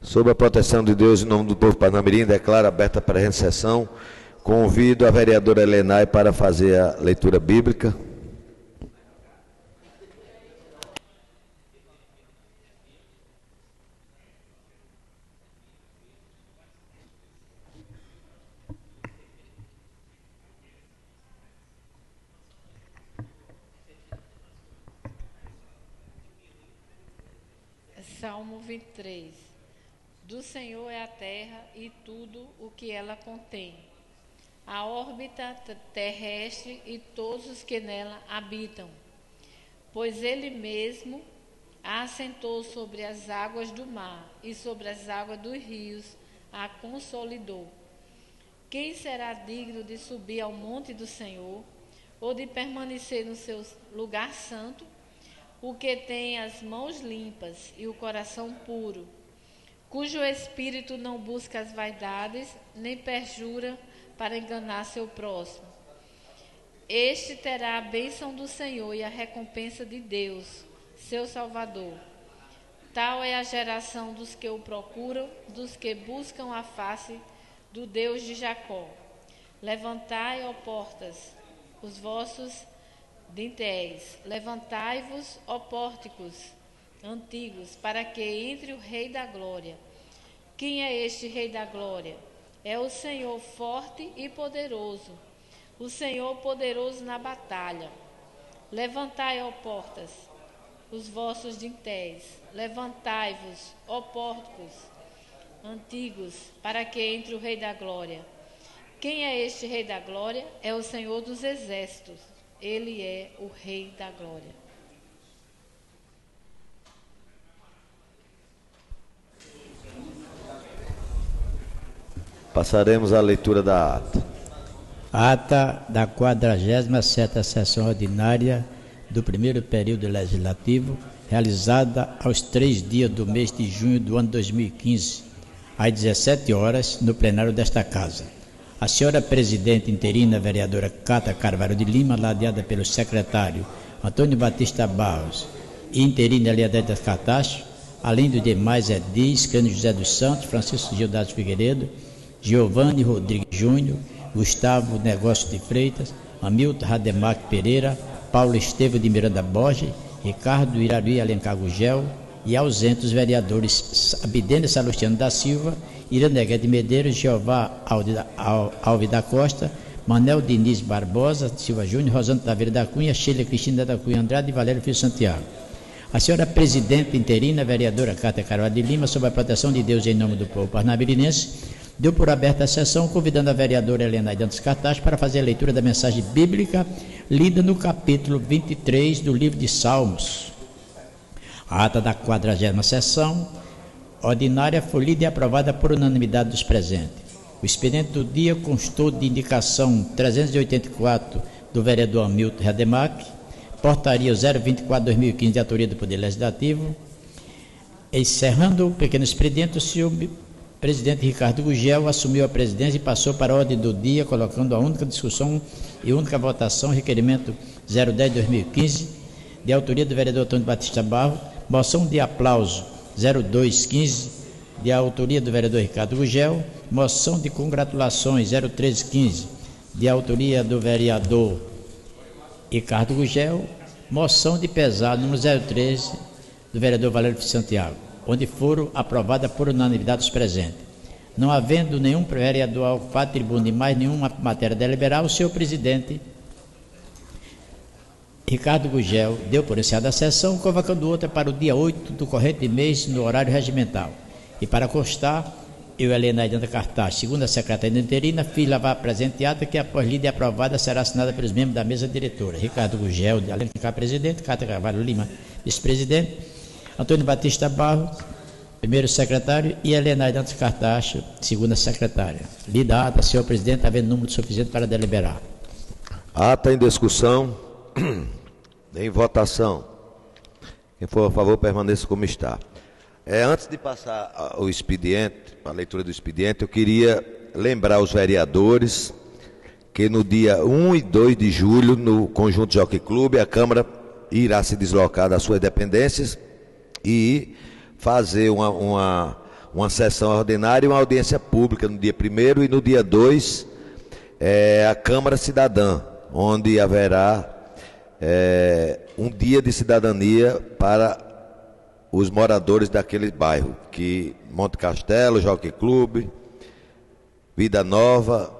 Sob a proteção de Deus, em nome do povo parnamirim, declaro aberta a presente sessão. Convido a vereadora Helenay para fazer a leitura bíblica. Salmo 23. Do Senhor é a terra e tudo o que ela contém, a órbita terrestre e todos os que nela habitam. Pois Ele mesmo a assentou sobre as águas do mar e sobre as águas dos rios a consolidou. Quem será digno de subir ao monte do Senhor, ou de permanecer no seu lugar santo? O que tem as mãos limpas e o coração puro, cujo espírito não busca as vaidades, nem perjura para enganar seu próximo. Este terá a bênção do Senhor e a recompensa de Deus, seu Salvador. Tal é a geração dos que o procuram, dos que buscam a face do Deus de Jacó. Levantai, ó portas, os vossos dintéis, levantai-vos, ó pórticos antigos, para que entre o Rei da Glória. Quem é este Rei da Glória? É o Senhor forte e poderoso, o Senhor poderoso na batalha. Levantai, ó portas, os vossos dintéis, levantai-vos, ó pórticos antigos, para que entre o Rei da Glória. Quem é este Rei da Glória? É o Senhor dos Exércitos. Ele é o Rei da Glória. Passaremos à leitura da ata. Ata da 47ª sessão ordinária do primeiro período legislativo, realizada aos 3 dias do mês de junho do ano 2015, às 17 horas, no plenário desta Casa. A senhora presidente interina, vereadora Cátia Carvalho de Lima, ladeada pelo secretário Antônio Batista Barros e interina Eliade das Catacho, além dos demais edis, Cândido José dos Santos, Francisco Gildas Figueiredo, Giovanni Rodrigues Júnior, Gustavo Negócio de Freitas, Hamilton Rademac Pereira, Paulo Estevam de Miranda Borges, Ricardo Iraruí Alencar Gugel e ausentes os vereadores Abidene Salustiano da Silva, Iranegué de Medeiros, Jeová Alves da Costa, Manel Diniz Barbosa Silva Júnior, Rosana Taveira da Cunha, Sheila Cristina da Cunha Andrade e Valério Filho Santiago. A senhora presidente interina, vereadora Cátia Carvalho de Lima, sob a proteção de Deus em nome do povo parnamirinense, deu por aberta a sessão, convidando a vereadora Helena Dantas Cartaz para fazer a leitura da mensagem bíblica lida no capítulo 23 do livro de Salmos. A ata da 40ª sessão ordinária foi lida e aprovada por unanimidade dos presentes. O expediente do dia constou de indicação 384 do vereador Hamilton Rademac, portaria 024/2015 de autoria do Poder Legislativo. Encerrando o pequeno expediente, o senhor presidente Ricardo Gugel assumiu a presidência e passou para a ordem do dia, colocando a única discussão e única votação, requerimento 010/2015, de autoria do vereador Antônio Batista Barros, moção de aplauso 0215, de autoria do vereador Ricardo Gugel, moção de congratulações 01315, de autoria do vereador Ricardo Gugel, moção de pesado número 013, do vereador Valério Filho Santiago, onde foram aprovadas por unanimidade dos presentes. Não havendo nenhum vereador ao fato tribuno e mais nenhuma matéria deliberar, o senhor presidente Ricardo Gugel deu por encerrada a sessão, convocando outra para o dia 8 do corrente mês, no horário regimental. E para constar, eu, Helena Dantas Cartaz, segunda secretária interina, fiz lavar a presente ata, que após lida e aprovada será assinada pelos membros da mesa diretora. Ricardo Gugel, de Alencar, presidente, Cátia Carvalho Lima, vice-presidente, Antônio Batista Barros, primeiro secretário, e Helena Dantas Cartaz, segunda secretária. Lida a ata, senhor presidente, havendo número suficiente para deliberar. Ata em discussão, em votação. Quem for a favor, permaneça como está. Antes de passar o expediente, a leitura do expediente, eu queria lembrar os vereadores que no dia 1 e 2 de julho, no Conjunto Jockey Clube, a Câmara irá se deslocar das suas dependências e fazer uma sessão ordinária e uma audiência pública no dia 1º, e no dia 2 a Câmara Cidadã, onde haverá um dia de cidadania para os moradores daquele bairro, que Monte Castelo, Jockey Clube, Vida Nova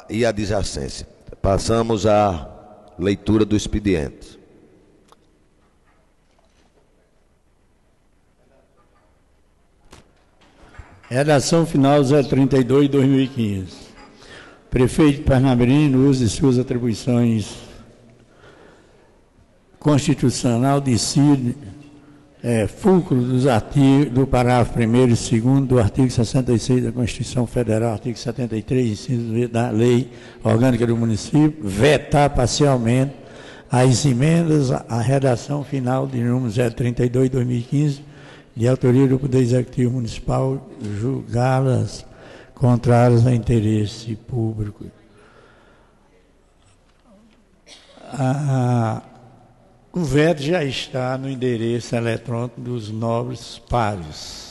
e adjacência. Passamos à leitura do expediente. Redação final 032/2015. Prefeito de Parnamirim, no uso de suas atribuições constitucional, decide fulcro dos artigos do parágrafo 1º e 2º do artigo 66 da Constituição Federal, artigo 73, inciso da Lei Orgânica do Município, vetar parcialmente as emendas à redação final de número 032/2015, de autoria do Poder Executivo Municipal, julgá-las contrárias a interesse público. O veto já está no endereço eletrônico dos nobres pares.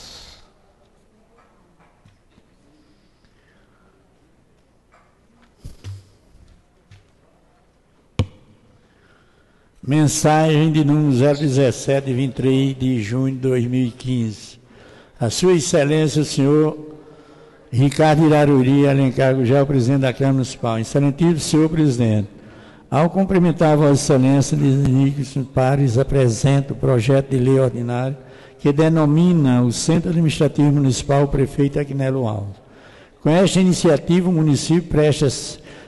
Mensagem de número 017, 23 de junho de 2015. A Sua Excelência, o senhor Ricardo Iraruri Alencar Gugel, presidente da Câmara Municipal. Excelentíssimo senhor presidente, ao cumprimentar Vossa Excelência, digníssimos pares, apresento o projeto de lei ordinário que denomina o Centro Administrativo Municipal Prefeito Agnello Alves. Com esta iniciativa, o município presta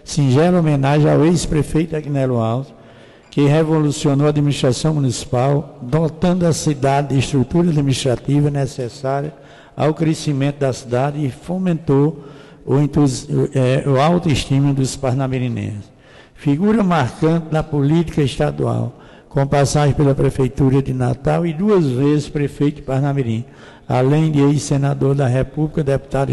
singela homenagem ao ex-prefeito Agnello Alves, que revolucionou a administração municipal, dotando a cidade de estrutura administrativa necessária ao crescimento da cidade e fomentou o autoestima dos parnamirinenses. Figura marcante na política estadual, com passagem pela Prefeitura de Natal e 2 vezes prefeito de Parnamirim, além de ex-senador da República, deputado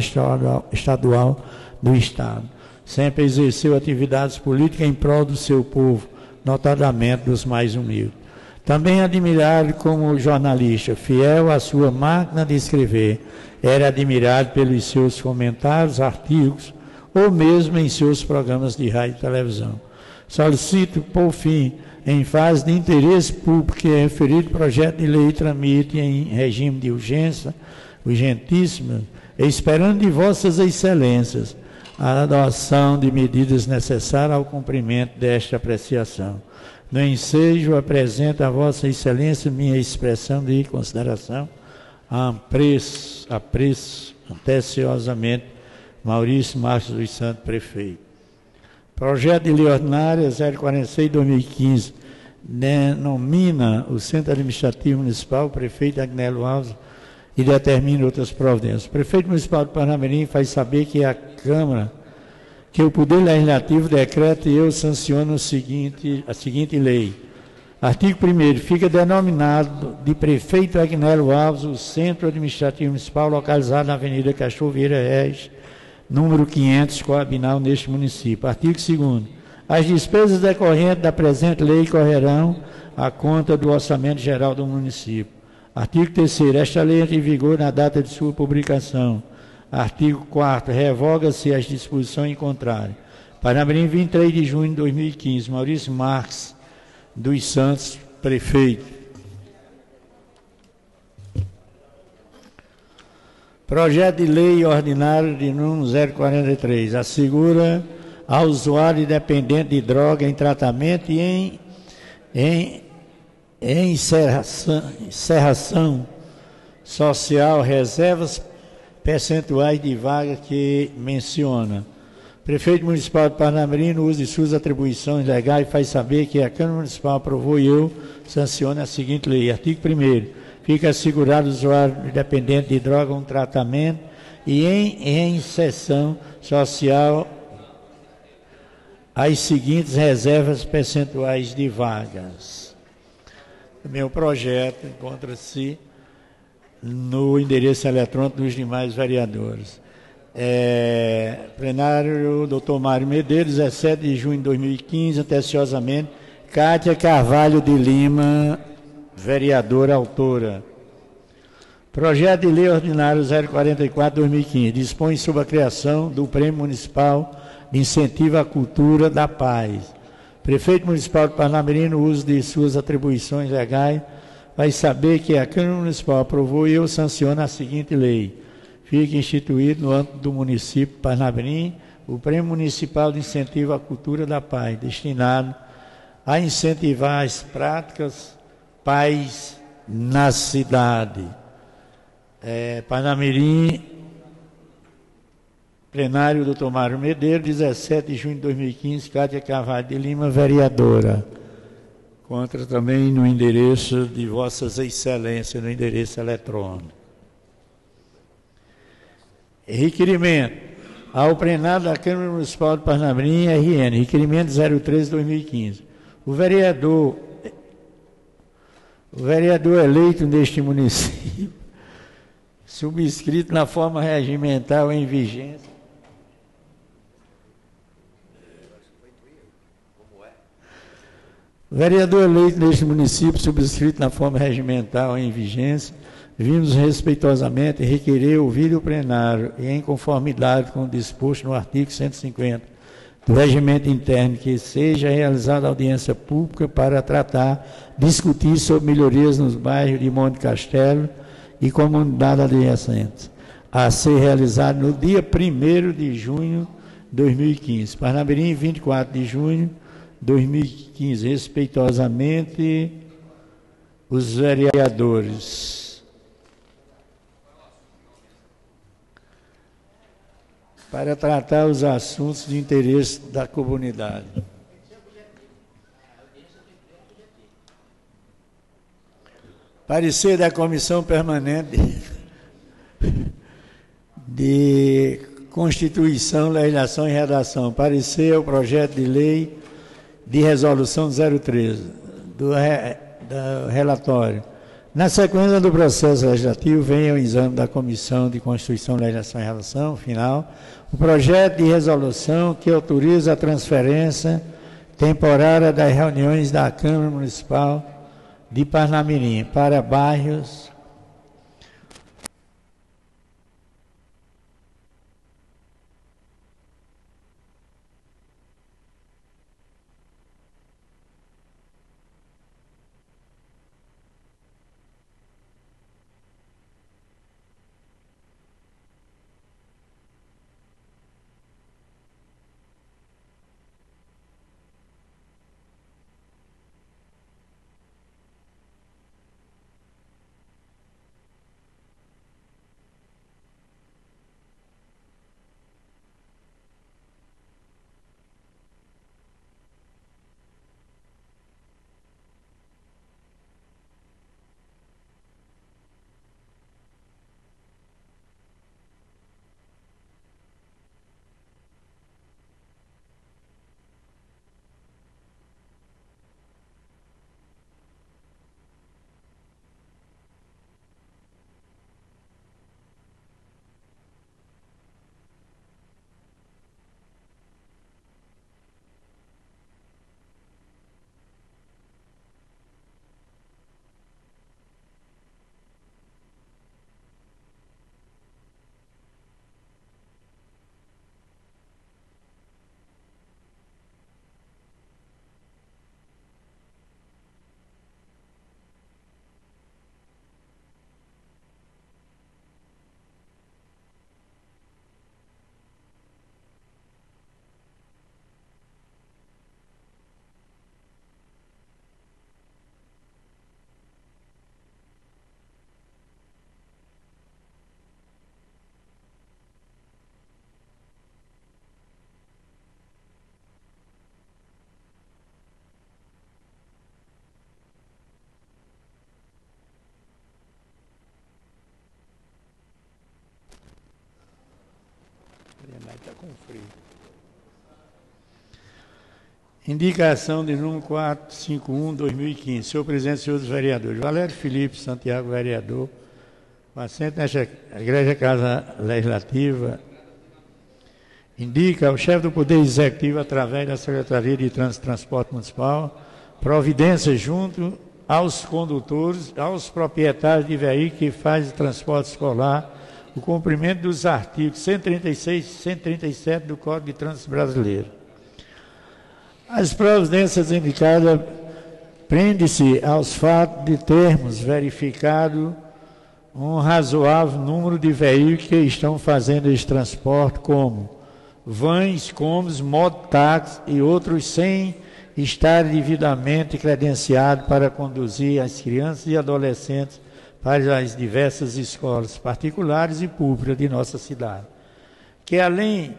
estadual do Estado. Sempre exerceu atividades políticas em prol do seu povo, notadamente dos mais humildes. Também admirado como jornalista, fiel à sua máquina de escrever, era admirado pelos seus comentários, artigos, ou mesmo em seus programas de rádio e televisão. Solicito, por fim, em fase de interesse público, que é referido projeto de lei tramite em regime de urgentíssima, esperando de vossas excelências a adoção de medidas necessárias ao cumprimento desta apreciação. No ensejo, apresento a Vossa Excelência minha expressão de consideração. Apreço anteciosamente Maurício Marques dos Santos, prefeito. Projeto de lei ordinária 046/2015 denomina o Centro Administrativo Municipal Prefeito Agnello Alves e determina outras providências. O prefeito municipal de Parnamirim faz saber que a Câmara, que o Poder Legislativo decreta e eu sanciono a seguinte lei. Artigo 1º. Fica denominado de Prefeito Agnello Alves o Centro Administrativo Municipal localizado na Avenida Castor Vieira Reis, número 500, Coabinal, neste município. Artigo 2º. As despesas decorrentes da presente lei correrão à conta do Orçamento Geral do município. Artigo 3º. Esta lei entra em vigor na data de sua publicação. Artigo 4º. Revoga-se as disposições em contrário. Parnamirim, 23 de junho de 2015. Maurício Marques dos Santos, prefeito. Projeto de lei ordinário de número 043. Assegura ao usuário dependente de droga em tratamento e em encerração social reservas percentuais de vaga que menciona. Prefeito Municipal de Parnamirim, no uso de suas atribuições legais, faz saber que a Câmara Municipal aprovou e eu sanciono a seguinte lei. Artigo 1º. Fica assegurado ao usuário dependente de droga um tratamento e em inserção social as seguintes reservas percentuais de vagas. Meu projeto encontra-se no endereço eletrônico dos demais vereadores. Plenário, doutor Mário Medeiros, 17 de junho de 2015, anteciosamente, Cátia Carvalho de Lima, vereadora autora. Projeto de Lei Ordinário 044/2015 dispõe sobre a criação do Prêmio Municipal de Incentivo à Cultura da Paz. Prefeito Municipal de Parnamirim, no uso de suas atribuições legais, vai saber que a Câmara Municipal aprovou e eu sanciono a seguinte lei. Fica instituído no âmbito do município de Parnamirim o Prêmio Municipal de Incentivo à Cultura da Paz, destinado a incentivar as práticas paz na cidade. Parnamirim, plenário Dr. Mário Medeiros, 17 de junho de 2015, Cátia Carvalho de Lima, vereadora. Contra também no endereço de Vossas Excelências, no endereço eletrônico. Requerimento ao plenário da Câmara Municipal de Parnamirim, RN, requerimento 013/2015. O vereador eleito neste município, subscrito na forma regimental em vigência. O vereador eleito neste município, subscrito na forma regimental em vigência, vimos respeitosamente requerer ouvir o plenário e em conformidade com o disposto no artigo 150 do regimento interno, que seja realizada audiência pública para tratar, discutir sobre melhorias nos bairros de Monte Castelo e comunidade adjacente, a ser realizado no dia 1º de junho de 2015. Parnamirim, 24 de junho de 2015. Respeitosamente, os vereadores. Para tratar os assuntos de interesse da comunidade. Parecer da Comissão Permanente de Constituição, Legislação e Redação. Parecer ao projeto de lei de resolução 013 do relatório. Na sequência do processo legislativo, vem ao exame da Comissão de Constituição, Legislação e Redação, final, o projeto de resolução que autoriza a transferência temporária das reuniões da Câmara Municipal de Parnamirim para bairros está com frio. Indicação de número 451/2015. Senhor presidente, senhores vereadores. Valério Felipe Santiago, vereador, com assento nesta Igreja Casa Legislativa, indica ao chefe do Poder Executivo, através da Secretaria de Trânsito e Transporte Municipal, providências junto aos condutores, aos proprietários de veículos que fazem transporte escolar, o cumprimento dos artigos 136 e 137 do Código de Trânsito Brasileiro. As providências indicadas prende-se aos fatos de termos verificado um razoável número de veículos que estão fazendo esse transporte, como vans, combis, mototáxi e outros sem estar devidamente credenciados para conduzir as crianças e adolescentes para as diversas escolas particulares e públicas de nossa cidade. Que além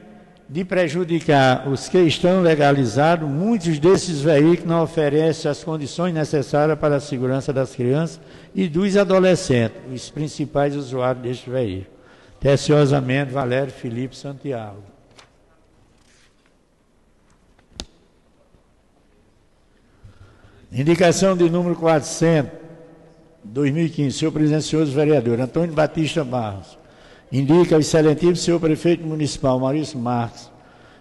de prejudicar os que estão legalizados, muitos desses veículos não oferecem as condições necessárias para a segurança das crianças e dos adolescentes, os principais usuários deste veículo. Atenciosamente, Valério Felipe Santiago. Indicação de número 400, 2015. Senhor presidente, senhores vereadores, Antônio Batista Barros. Indica o excelentíssimo senhor prefeito municipal, Maurício Marques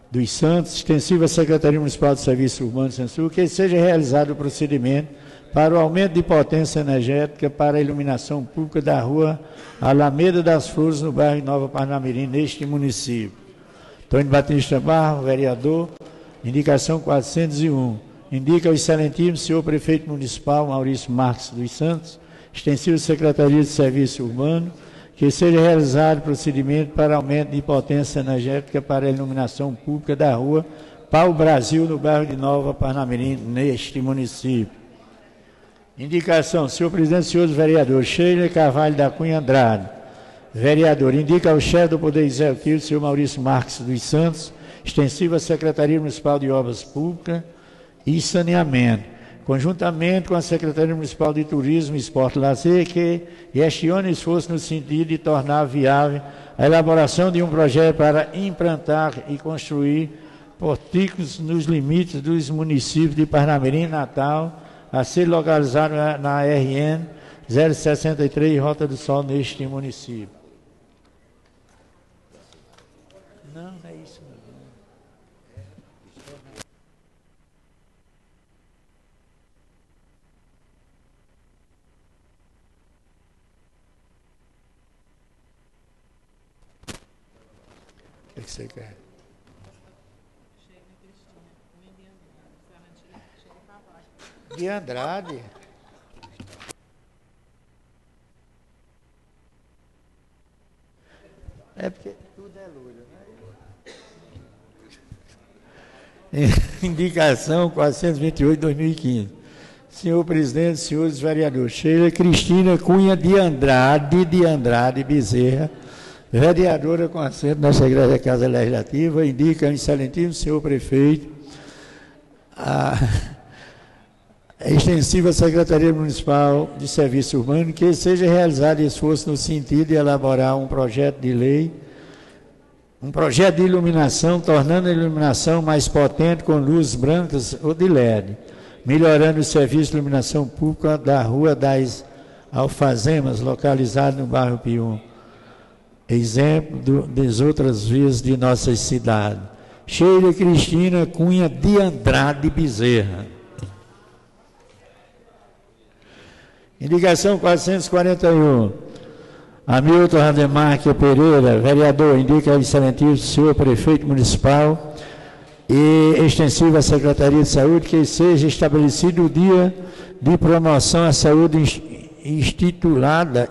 dos Santos, extensiva Secretaria Municipal de Serviços Urbanos e Censul, que seja realizado o procedimento para o aumento de potência energética para a iluminação pública da rua Alameda das Flores, no bairro Nova Parnamirim, neste município. Antônio Batista Barros, vereador, indicação 401. Indica o excelentíssimo senhor prefeito municipal, Maurício Marques dos Santos, extensiva Secretaria de Serviços Urbanos, que seja realizado procedimento para aumento de potência energética para a iluminação pública da rua Pau Brasil, no bairro de Nova Parnamirim, neste município. Indicação, senhor presidente, senhores vereadores, Sheila Carvalho da Cunha Andrade, vereador, indica ao chefe do Poder Executivo, senhor Maurício Marques dos Santos, extensiva Secretaria Municipal de Obras Públicas e Saneamento, conjuntamente com a Secretaria Municipal de Turismo, Esporte e Lazer, que gestione esforço no sentido de tornar viável a elaboração de um projeto para implantar e construir porticos nos limites dos municípios de Parnamirim e Natal, a ser localizado na RN 063, Rota do Sol, neste município. Não, é isso não. O que você quer? De Andrade. É porque tudo é loiro, né? Indicação 428/2015. Senhor presidente, senhores vereadores, Sheila Cristina Cunha de Andrade Bezerra, vereadora com assento nessa Igreja Casa Legislativa, indica ao excelentíssimo senhor prefeito a extensiva Secretaria Municipal de Serviços Urbanos, que seja realizado esforço no sentido de elaborar um projeto de lei, um projeto de iluminação, tornando a iluminação mais potente com luzes brancas ou de LED, melhorando o serviço de iluminação pública da Rua das Alfazemas, localizado no bairro Pium. Exemplo das outras vias de nossa cidade. Sheila Cristina Cunha de Andrade Bezerra. Indicação 441. Hamilton Rademarque Pereira, vereador, indica ao excelentíssimo senhor prefeito municipal e extensiva Secretaria de Saúde que seja estabelecido o dia de promoção à saúde intitulada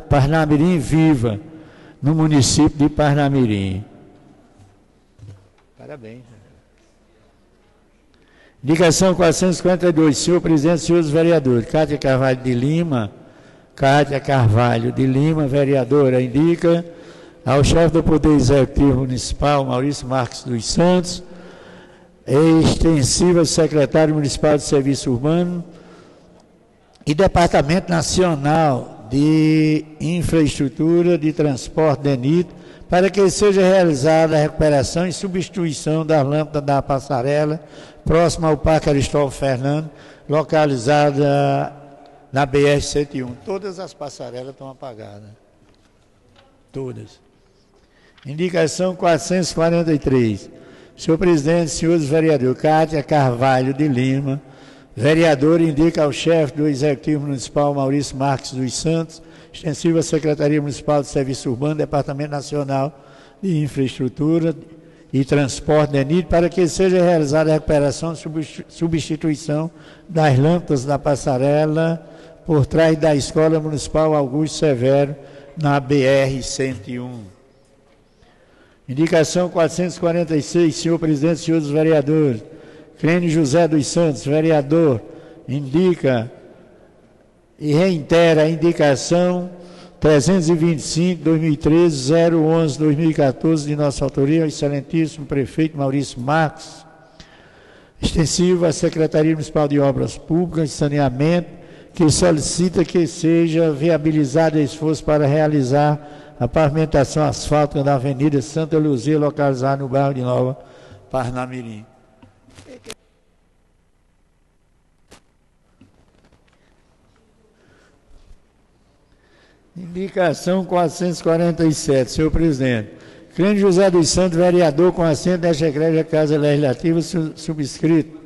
Parnamirim Viva, no município de Parnamirim. Parabéns. Indicação 452, senhor presidente, senhores vereadores, Cátia Carvalho de Lima, vereadora, indica ao chefe do Poder Executivo Municipal, Maurício Marques dos Santos, extensiva secretário municipal de Serviço Urbano e Departamento Nacional de Infraestrutura de Transporte DENIT, para que seja realizada a recuperação e substituição das lâmpadas da passarela próxima ao Parque Aristóteles Fernandes, localizada na BR-101. Todas as passarelas estão apagadas. Todas. Indicação 443. Senhor presidente, senhores vereadores, Cátia Carvalho de Lima, Vereador indica ao chefe do Executivo Municipal, Maurício Marques dos Santos, extensivo à Secretaria Municipal de Serviço Urbano, Departamento Nacional de Infraestrutura e Transporte, DENIT, para que seja realizada a recuperação e substituição das lâmpadas da passarela por trás da Escola Municipal Augusto Severo, na BR-101. Indicação 446, senhor presidente, senhores vereadores. Crânio José dos Santos, vereador, indica e reitera a indicação 325, 2013, 011, 2014, de nossa autoria, ao excelentíssimo prefeito Maurício Marques, extensivo à Secretaria Municipal de Obras Públicas e Saneamento, que solicita que seja viabilizado esforço para realizar a pavimentação asfáltica da Avenida Santa Luzia, localizada no bairro de Nova Parnamirim. Indicação 447, senhor presidente. Crânio José dos Santos, vereador, com assento desta Igreja Casa Legislativa, subscrito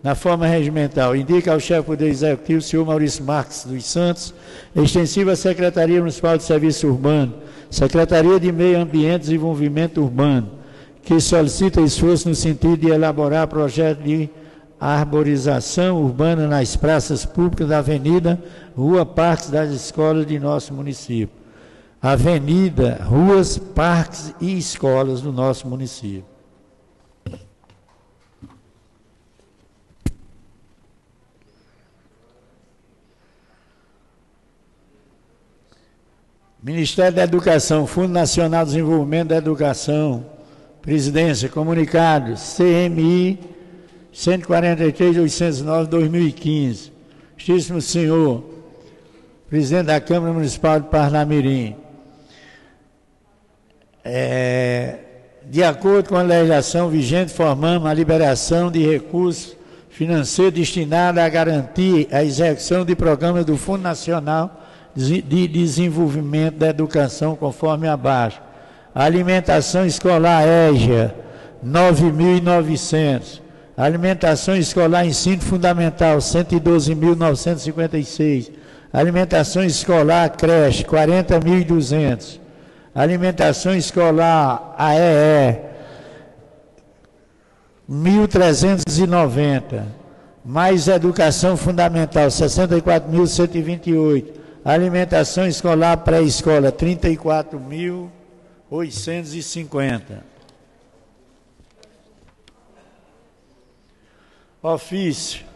na forma regimental. Indica ao chefe do Poder Executivo, senhor Maurício Marques dos Santos, extensiva à Secretaria Municipal de Serviço Urbano, Secretaria de Meio Ambiente e Desenvolvimento Urbano, que solicita esforço no sentido de elaborar projeto de arborização urbana nas praças públicas da Avenida, Rua, Parques das escolas de nosso município. Avenida, ruas, parques e escolas do nosso município. Ministério da Educação, Fundo Nacional de Desenvolvimento da Educação, Presidência, comunicados, CMI 143.809/2015. Justíssimo senhor, presidente da Câmara Municipal de Parnamirim, de acordo com a legislação vigente, formamos a liberação de recursos financeiros destinados a garantir a execução de programas do Fundo Nacional de Desenvolvimento da Educação, conforme abaixo. Alimentação escolar EJA, 9.900. Alimentação escolar ensino fundamental, 112.956. Alimentação escolar creche, 40.200. Alimentação escolar AEE, 1.390. Mais educação fundamental, 64.128. Alimentação escolar pré-escola, 34.850. Ofício.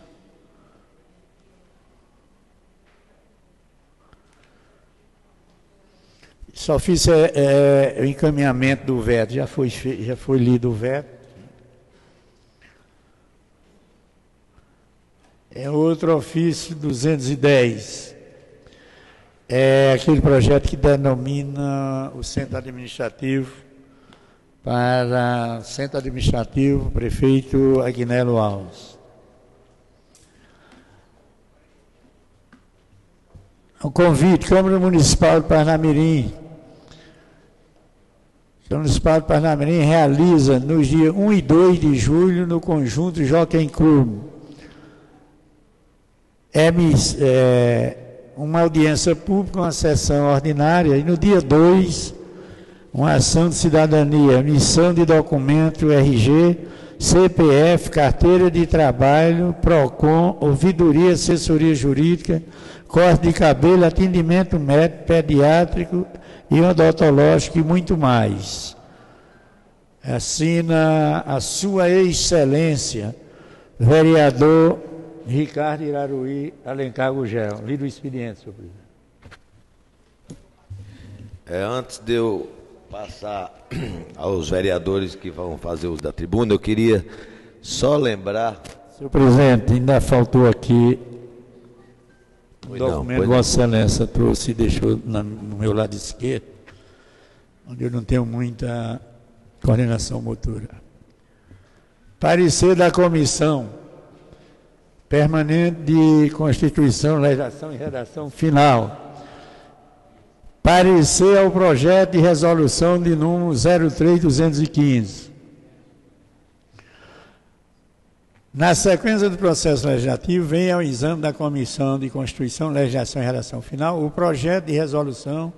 Esse ofício é o encaminhamento do veto, já foi lido o veto. É outro ofício 210. É aquele projeto que denomina o centro administrativo para centro administrativo prefeito Agnello Alves. O convite, Câmara Municipal de Parnamirim. A Câmara Municipal de Parnamirim realiza nos dias 1 e 2 de julho, no conjunto Jockey Club, uma audiência pública, uma sessão ordinária, e no dia 2, uma ação de cidadania, emissão de documento RG, CPF, carteira de trabalho, PROCON, ouvidoria, assessoria jurídica, corte de cabelo, atendimento médico, pediátrico e odontológico e muito mais. Assina a sua excelência, vereador Ricardo Iraruí Alencar Gugel. Lido o expediente, senhor presidente. Antes de eu passar aos vereadores que vão fazer uso da tribuna, eu queria só lembrar... Senhor presidente, ainda faltou aqui o documento que Vossa Excelência trouxe e deixou no meu lado esquerdo, onde eu não tenho muita coordenação motora. Parecer da Comissão Permanente de Constituição, Legislação e Redação Final. Parecer ao projeto de resolução de número 03.215. Na sequência do processo legislativo, vem ao exame da Comissão de Constituição, Legislação e Redação Final o projeto de resolução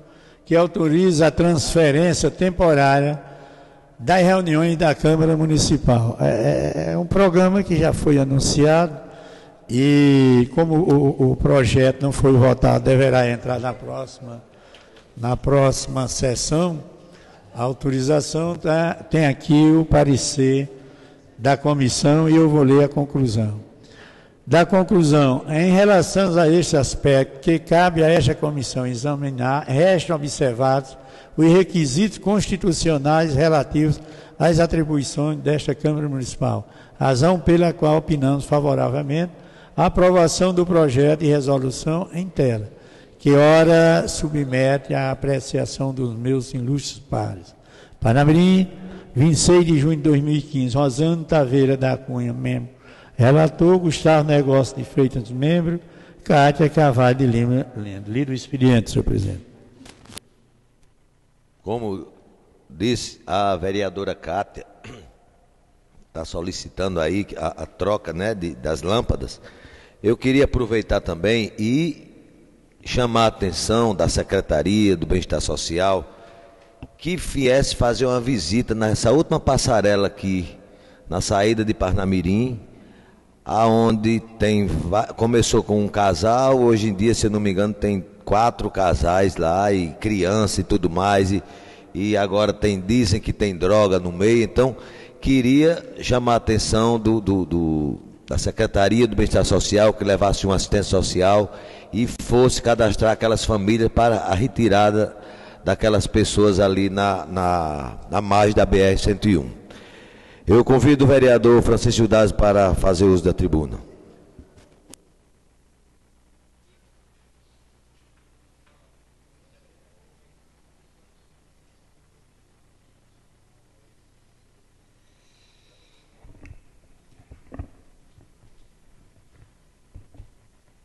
que autoriza a transferência temporária das reuniões da Câmara Municipal. É um programa que já foi anunciado e, como o projeto não foi votado, deverá entrar na próxima sessão. A autorização tem aqui o parecer da comissão e eu vou ler a conclusão. Da conclusão, em relação a este aspecto que cabe a esta comissão examinar, restam observados os requisitos constitucionais relativos às atribuições desta Câmara Municipal, razão pela qual opinamos favoravelmente a aprovação do projeto de resolução em tela, que ora submete à apreciação dos meus ilustres pares. Parnamirim, 26 de junho de 2015, Rosângela Taveira da Cunha, membro. Relator, Gustavo Negócio de Freitas, membro. Cátia Carvalho de Lima, lendo. Lido o expediente, senhor presidente. Como disse a vereadora Cátia, está solicitando aí a troca, né, das lâmpadas. Eu queria aproveitar também e chamar a atenção da Secretaria do Bem-Estar Social que viesse fazer uma visita nessa última passarela aqui, na saída de Parnamirim, aonde começou com um casal, hoje em dia, se eu não me engano, tem 4 casais lá, e criança e tudo mais, e agora dizem que tem droga no meio. Então, queria chamar a atenção da Secretaria do Bem-Estar Social, que levasse uma assistência social e fosse cadastrar aquelas famílias para a retirada daquelas pessoas ali na margem da BR-101. Eu convido o vereador Francisco Daz para fazer uso da tribuna.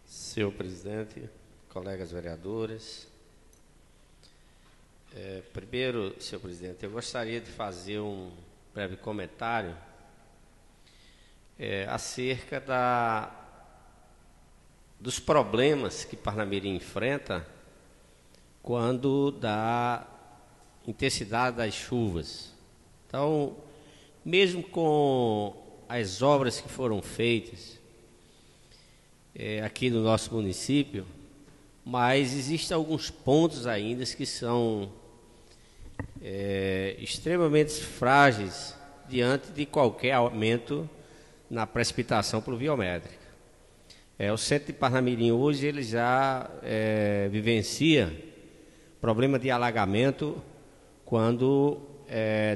Senhor presidente, colegas vereadores, primeiro, senhor presidente, eu gostaria de fazer um breve comentário acerca dos problemas que Parnamirim enfrenta quando da intensidade das chuvas. Então, mesmo com as obras que foram feitas aqui no nosso município, mas existem alguns pontos ainda que são extremamente frágeis diante de qualquer aumento na precipitação pluviométrica. O centro de Parnamirim hoje ele já vivencia problema de alagamento quando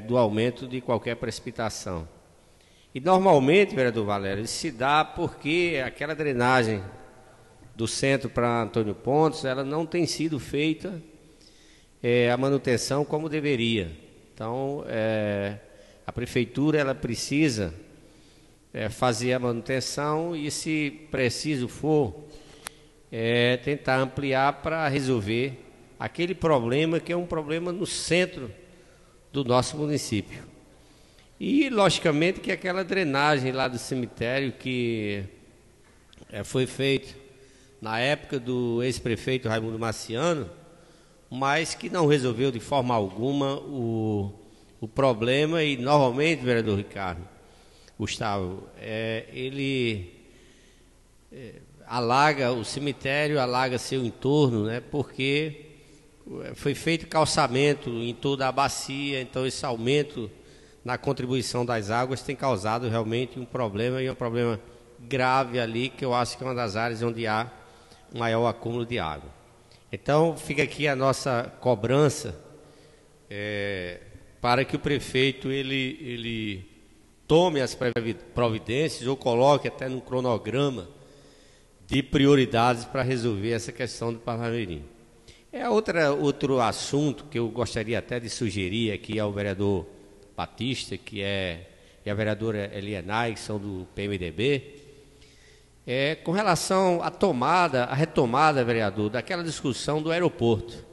do aumento de qualquer precipitação. E normalmente, vereador Valério, isso se dá porque aquela drenagem do centro para Antônio Pontes, ela não tem sido feita a manutenção como deveria. Então, a prefeitura ela precisa fazer a manutenção e, se preciso for, tentar ampliar para resolver aquele problema que é um problema no centro do nosso município. E, logicamente, que aquela drenagem lá do cemitério que foi feita na época do ex-prefeito Raimundo Marciano, mas que não resolveu de forma alguma o problema. E, novamente, vereador Gustavo, ele alaga o cemitério, alaga seu entorno, né, porque foi feito calçamento em toda a bacia. Então, esse aumento na contribuição das águas tem causado realmente um problema, e um problema grave ali, que eu acho que é uma das áreas onde há maior acúmulo de água. Então, fica aqui a nossa cobrança para que o prefeito ele tome as providências, ou coloque até num cronograma de prioridades para resolver essa questão do Parnamirim. Outro assunto que eu gostaria até de sugerir aqui ao vereador Batista, e a vereadora Elienay, que são do PMDB, com relação à retomada, vereador, daquela discussão do aeroporto.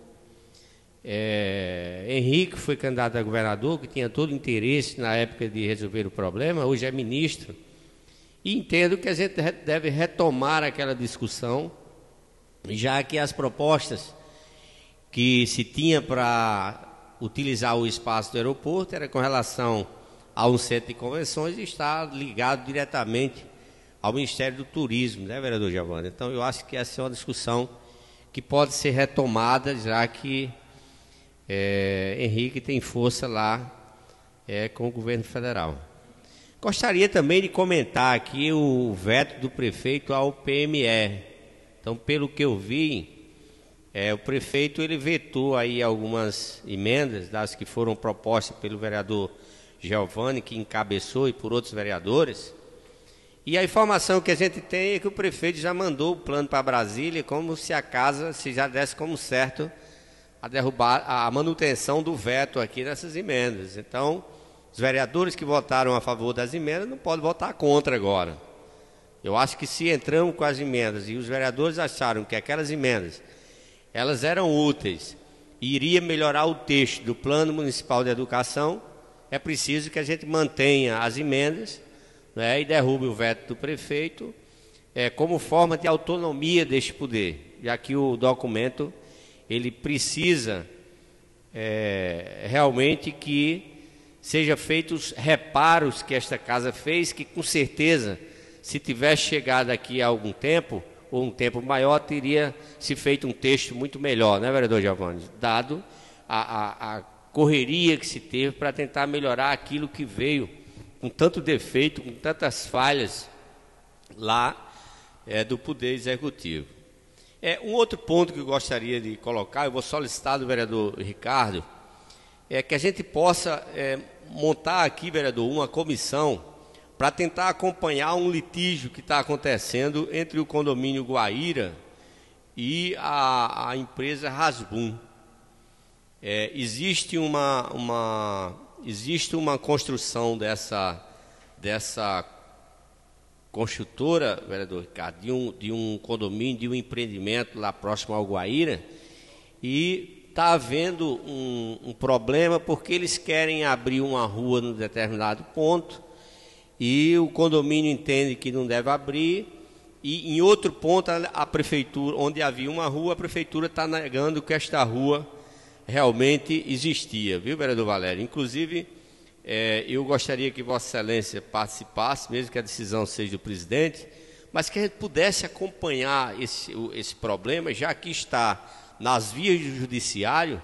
Henrique foi candidato a governador, que tinha todo o interesse na época de resolver o problema, hoje é ministro, E entendo que a gente deve retomar aquela discussão, já que as propostas que se tinha para utilizar o espaço do aeroporto era com relação a um centro de convenções e está ligado diretamente ao Ministério do Turismo, né, vereador Giovanni? Então eu acho que essa é uma discussão que pode ser retomada, já que Henrique tem força lá com o governo federal. Gostaria também de comentar aqui o veto do prefeito ao PME. Então, pelo que eu vi, o prefeito ele vetou aí algumas emendas das que foram propostas pelo vereador Giovanni, que encabeçou, e por outros vereadores. E a informação que a gente tem é que o prefeito já mandou o plano para Brasília, como se a casa se já desse como certo a manutenção do veto aqui nessas emendas. Então, os vereadores que votaram a favor das emendas não podem votar contra agora. Eu acho que se entramos com as emendas e os vereadores acharam que aquelas emendas elas eram úteis e iria melhorar o texto do Plano Municipal de Educação, é preciso que a gente mantenha as emendas, né, e derrube o veto do prefeito como forma de autonomia deste poder, já que o documento ele precisa realmente que seja feitos os reparos que esta casa fez, que com certeza, se tivesse chegado aqui há algum tempo, ou um tempo maior, teria se feito um texto muito melhor, né, vereador Giovanni? Dado a correria que se teve para tentar melhorar aquilo que veio com tanto defeito, com tantas falhas lá do Poder Executivo. Um outro ponto que eu gostaria de colocar, eu vou solicitar do vereador Ricardo, que a gente possa montar aqui, vereador, uma comissão para tentar acompanhar um litígio que está acontecendo entre o condomínio Guaíra e a empresa Rasbum. Existe uma construção dessa construtora, vereador Ricardo, de um condomínio, de um empreendimento lá próximo ao Guaíra, e está havendo um problema porque eles querem abrir uma rua num determinado ponto e o condomínio entende que não deve abrir, e em outro ponto a prefeitura, onde havia uma rua, a prefeitura está negando que esta rua realmente existia, viu, vereador Valério? Inclusive, eu gostaria que Vossa Excelência participasse, mesmo que a decisão seja do presidente, mas que a gente pudesse acompanhar esse problema, já que está nas vias do judiciário,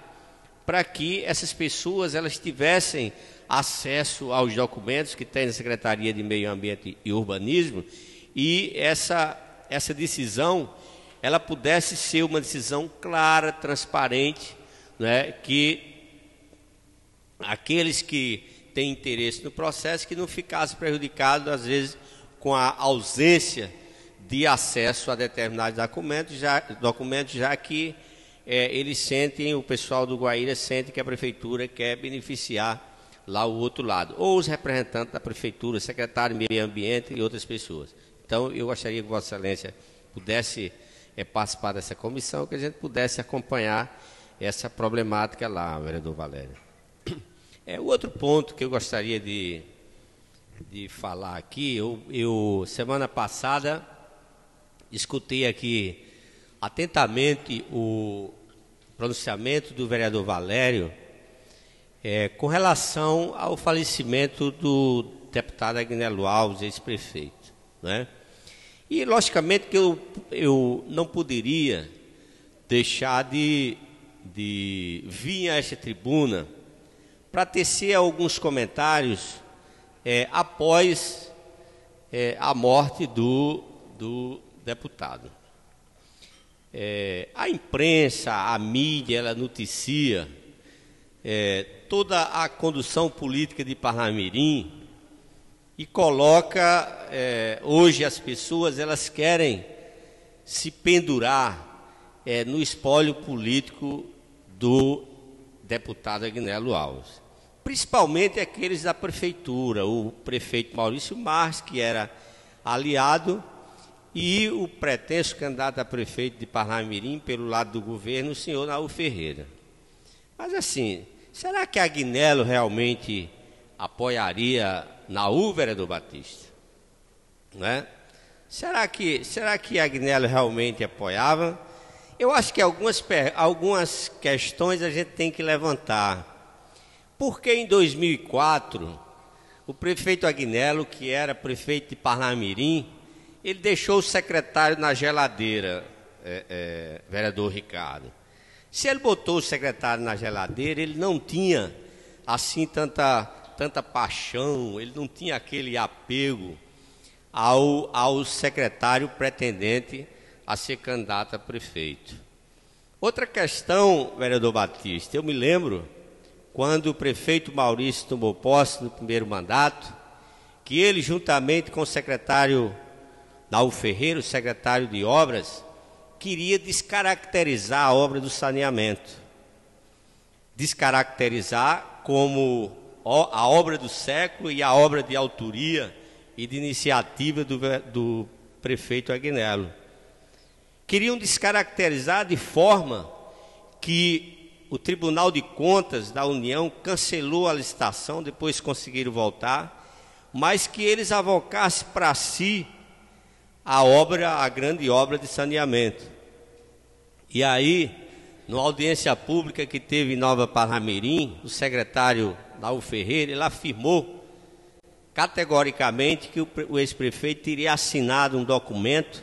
para que essas pessoas elas tivessem acesso aos documentos que tem na Secretaria de Meio Ambiente e Urbanismo, e essa decisão ela pudesse ser uma decisão clara, transparente, né, que aqueles que têm interesse no processo que não ficassem prejudicados, às vezes, com a ausência de acesso a determinados documentos, já que eles sentem, o pessoal do Guaíra sente que a prefeitura quer beneficiar lá o outro lado, ou os representantes da prefeitura, secretário de Meio Ambiente e outras pessoas. Então, eu gostaria que Vossa Excelência pudesse participar dessa comissão, que a gente pudesse acompanhar essa problemática lá, vereador Valério. O outro ponto que eu gostaria de falar aqui, eu semana passada escutei aqui atentamente o pronunciamento do vereador Valério com relação ao falecimento do deputado Agnello Alves, ex-prefeito, né? E, logicamente, que eu não poderia deixar de vir a esta tribuna para tecer alguns comentários após a morte do deputado. A imprensa, a mídia, ela noticia toda a condução política de Parnamirim e coloca, hoje as pessoas elas querem se pendurar no espólio político do deputado Agnello Alves. Principalmente aqueles da prefeitura, o prefeito Maurício Marques, que era aliado, e o pretenso candidato a prefeito de Parnamirim, pelo lado do governo, o senhor Naú Ferreira. Mas assim, será que Agnello realmente apoiaria Naú, vereador Batista? né? Será que Agnello realmente apoiava? Eu acho que algumas questões a gente tem que levantar. Porque em 2004, o prefeito Agnello, que era prefeito de Parnamirim, ele deixou o secretário na geladeira, vereador Ricardo. Se ele botou o secretário na geladeira, ele não tinha assim tanta paixão, ele não tinha aquele apego ao secretário pretendente a ser candidato a prefeito. Outra questão, vereador Batista, eu me lembro quando o prefeito Maurício tomou posse no primeiro mandato, que ele, juntamente com o secretário Naú Ferreira, o secretário de obras, queria descaracterizar a obra do saneamento. Descaracterizar como a obra do século e a obra de autoria e de iniciativa do prefeito Agnello. Queriam descaracterizar de forma que o Tribunal de Contas da União cancelou a licitação, depois conseguiram voltar, mas que eles avocassem para si a grande obra de saneamento. E aí, numa audiência pública que teve em Nova Parnamirim, o secretário Naú Ferreira, ele afirmou categoricamente que o ex-prefeito teria assinado um documento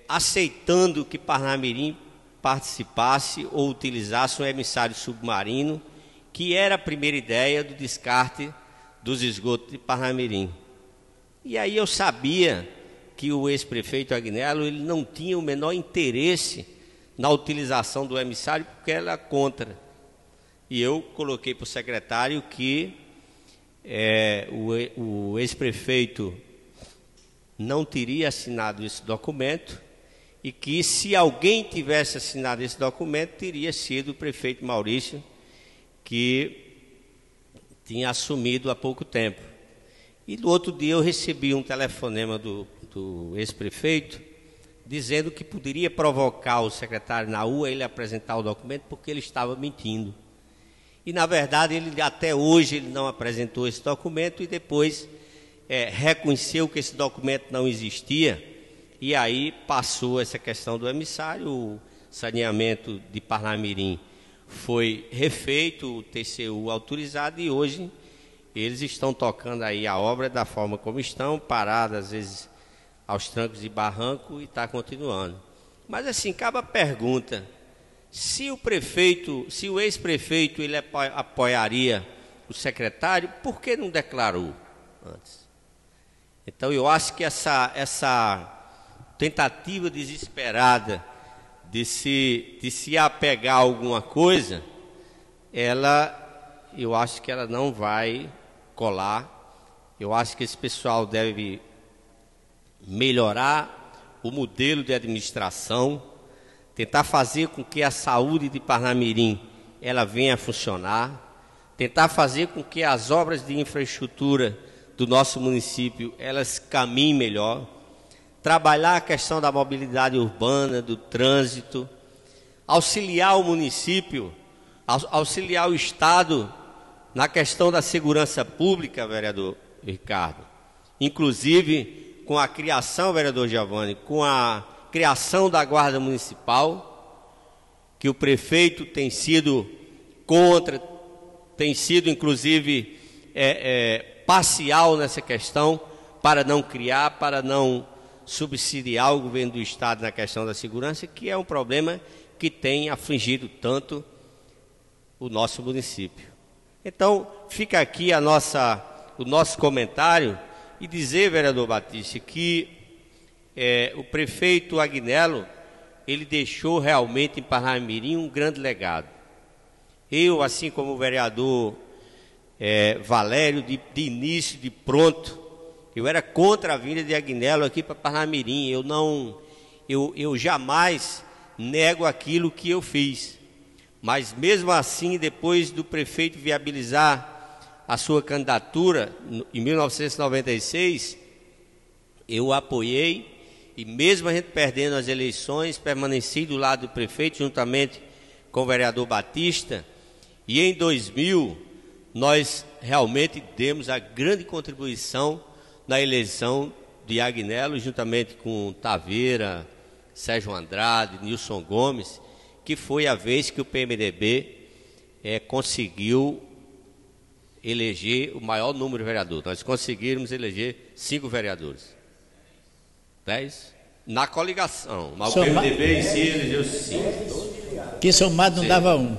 aceitando que Parnamirim participasse ou utilizasse um emissário submarino, que era a primeira ideia do descarte dos esgotos de Parnamirim. E aí eu sabia que o ex-prefeito Agnello ele não tinha o menor interesse na utilização do emissário, porque ela é contra. E eu coloquei para o secretário que o ex-prefeito não teria assinado esse documento e que, se alguém tivesse assinado esse documento, teria sido o prefeito Maurício, que tinha assumido há pouco tempo. E no outro dia eu recebi um telefonema do ex-prefeito dizendo que poderia provocar o secretário Naú a ele apresentar o documento porque ele estava mentindo. E, na verdade, até hoje ele não apresentou esse documento e depois reconheceu que esse documento não existia. E aí passou essa questão do emissário, o saneamento de Parnamirim foi refeito, o TCU autorizado, e hoje eles estão tocando aí a obra da forma como estão, parada às vezes aos trancos e barranco, e está continuando. Mas assim, cabe a pergunta: se o ex-prefeito ele apoiaria o secretário, por que não declarou antes? Então eu acho que essa tentativa desesperada de se apegar a alguma coisa, eu acho que ela não vai colar. Eu acho que esse pessoal deve melhorar o modelo de administração, tentar fazer com que a saúde de Parnamirim ela venha a funcionar, tentar fazer com que as obras de infraestrutura do nosso município elas caminhem melhor, trabalhar a questão da mobilidade urbana, do trânsito, auxiliar o município, auxiliar o Estado na questão da segurança pública, vereador Ricardo. Inclusive, com a criação, vereador Giovanni, com a criação da Guarda Municipal, que o prefeito tem sido contra, tem sido, inclusive, parcial nessa questão, para não criar, para não subsidiar o governo do Estado na questão da segurança, que é um problema que tem afligido tanto o nosso município. Então, fica aqui o nosso comentário e dizer, vereador Batista, que o prefeito Agnello, ele deixou realmente em Parnamirim um grande legado. Eu, assim como o vereador Valério, de início, de pronto, eu era contra a vinda de Agnello aqui para Parnamirim. Eu jamais nego aquilo que eu fiz. Mas mesmo assim, depois do prefeito viabilizar a sua candidatura em 1996, eu apoiei, e mesmo a gente perdendo as eleições, permaneci do lado do prefeito juntamente com o vereador Batista, e em 2000 nós realmente demos a grande contribuição na eleição de Agnello, juntamente com Taveira, Sérgio Andrade, Nilson Gomes, que foi a vez que o PMDB conseguiu eleger o maior número de vereadores. Nós conseguimos eleger 5 vereadores. 10? Na coligação. Mas o PMDB em si elegeu 5. Que somado não dava 1.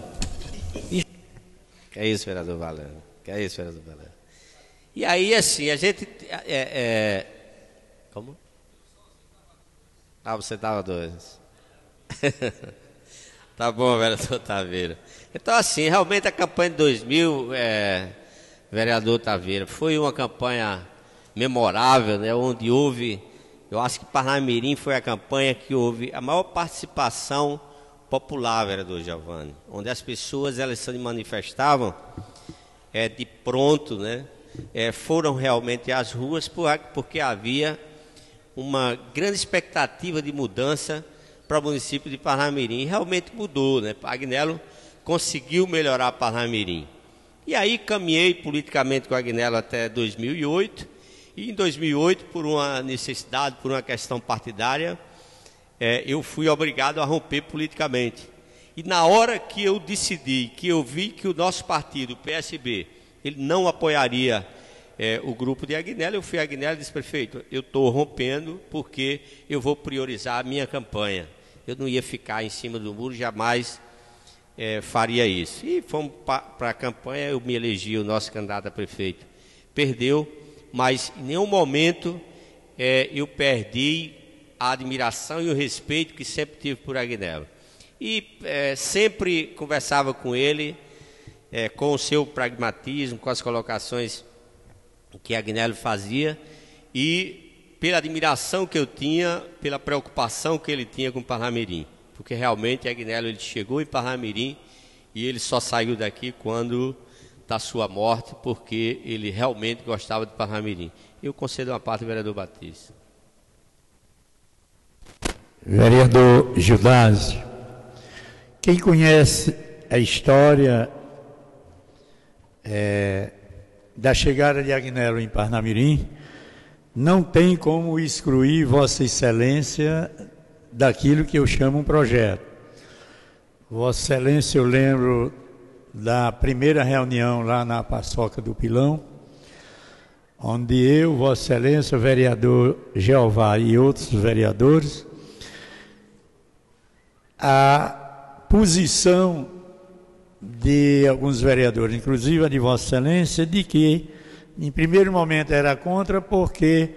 Que é isso, vereador Valendo. Que é isso, vereador Valendo. E aí, assim, a gente... Como? Ah, você estava 2. Tá bom, vereador Taveira. Então, assim, realmente a campanha de 2000, vereador Taveira, foi uma campanha memorável, né, onde houve, eu acho que Parnamirim foi a campanha que houve a maior participação popular, vereador Giovanni, onde as pessoas elas se manifestavam de pronto, né, foram realmente às ruas porque havia uma grande expectativa de mudança para o município de Parnamirim. Realmente mudou, né? Agnello conseguiu melhorar Parnamirim. E aí caminhei politicamente com Agnello até 2008. E em 2008, por uma necessidade, por uma questão partidária, eu fui obrigado a romper politicamente. E na hora que eu decidi, que eu vi que o nosso partido, o PSB, ele não apoiaria o grupo de Agnello, eu fui a Agnello e disse: prefeito, eu estou rompendo porque eu vou priorizar a minha campanha. Eu não ia ficar em cima do muro, jamais faria isso. E fomos para a campanha, eu me elegi o nosso candidato a prefeito. Perdeu, mas em nenhum momento eu perdi a admiração e o respeito que sempre tive por Agnello. E sempre conversava com ele, com o seu pragmatismo, com as colocações que Agnello fazia, e pela admiração que eu tinha, pela preocupação que ele tinha com Parnamirim, porque realmente Agnello ele chegou em Parnamirim e ele só saiu daqui quando da sua morte, porque ele realmente gostava de Parnamirim. Eu concedo uma parte ao vereador Batista. Vereador Gildásio, quem conhece a história da chegada de Agnello em Parnamirim, não tem como excluir Vossa Excelência daquilo que eu chamo um projeto. Vossa Excelência, eu lembro da primeira reunião lá na Paçoca do Pilão, onde eu, Vossa Excelência, o vereador Jeová e outros vereadores, a posição de alguns vereadores, inclusive a de Vossa Excelência, de que, em primeiro momento, era contra, porque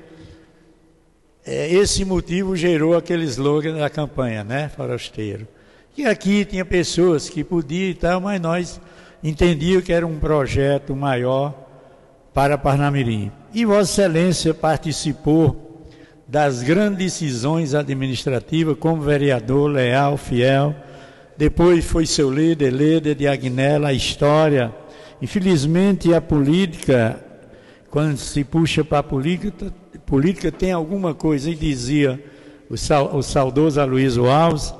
esse motivo gerou aquele slogan da campanha, né, Forasteiro. E aqui tinha pessoas que podiam e tal, mas nós entendíamos que era um projeto maior para Parnamirim. E Vossa Excelência participou das grandes decisões administrativas como vereador leal, fiel. Depois foi seu líder de Agnello, a história. Infelizmente, a política, quando se puxa para a política tem alguma coisa, e dizia o saudoso Aloysio Alves,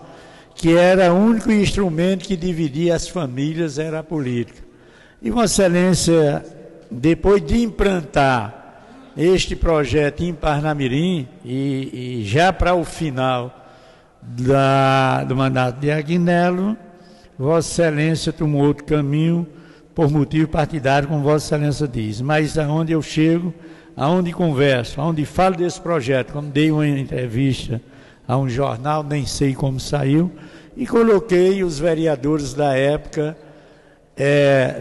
que era o único instrumento que dividia as famílias, era a política. E Vossa Excelência, depois de implantar este projeto em Parnamirim, e já para o final do mandato de Agnello, Vossa Excelência tomou outro caminho por motivo partidário, como Vossa Excelência diz. Mas aonde eu chego, aonde converso, aonde falo desse projeto, como dei uma entrevista a um jornal, nem sei como saiu, e coloquei os vereadores da época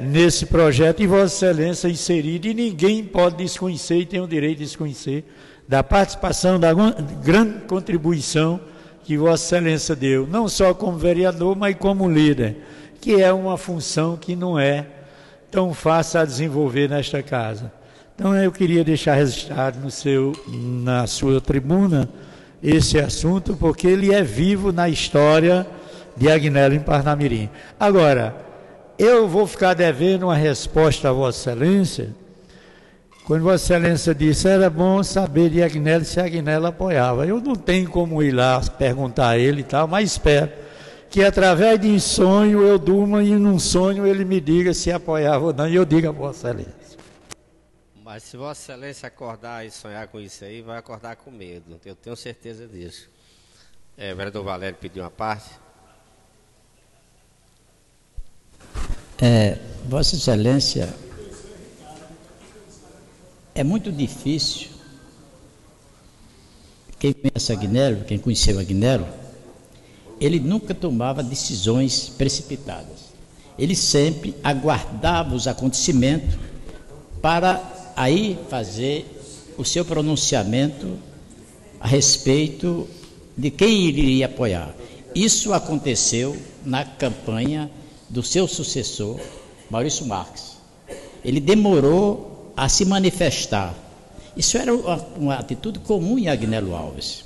nesse projeto, e Vossa Excelência inserido, e ninguém pode desconhecer, e tem o direito de desconhecer, da participação, da grande contribuição que Vossa Excelência deu, não só como vereador, mas como líder, que é uma função que não é tão fácil a desenvolver nesta casa. Então eu queria deixar registrado na sua tribuna esse assunto, porque ele é vivo na história de Agnello em Parnamirim. Agora, eu vou ficar devendo uma resposta a Vossa Excelência, quando Vossa Excelência disse, era bom saber de Agnello se Agnello apoiava. Eu não tenho como ir lá perguntar a ele e tal, mas espero que através de um sonho eu durma e num sonho ele me diga se apoiava ou não, e eu diga a Vossa Excelência. Mas se Vossa Excelência acordar e sonhar com isso aí, vai acordar com medo. Eu tenho certeza disso. O vereador Valério pediu uma parte. Vossa Excelência, é muito difícil. Quem conhece Agnello, quem conheceu Agnello, ele nunca tomava decisões precipitadas. Ele sempre aguardava os acontecimentos para aí fazer o seu pronunciamento a respeito de quem iria apoiar. Isso aconteceu na campanha do seu sucessor, Maurício Marques. Ele demorou a se manifestar. Isso era uma atitude comum em Agnello Alves,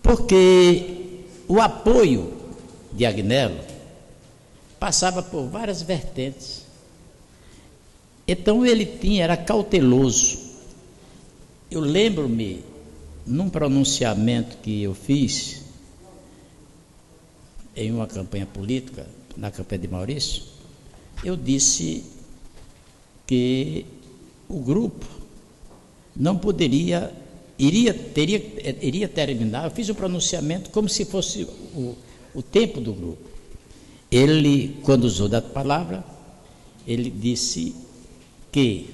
porque o apoio de Agnello passava por várias vertentes. Então ele era cauteloso. Eu lembro-me, num pronunciamento que eu fiz em uma campanha política, na campanha de Maurício, eu disse que o grupo não poderia, iria terminar. Eu fiz um pronunciamento como se fosse o tempo do grupo. Ele, quando usou da palavra, ele disse que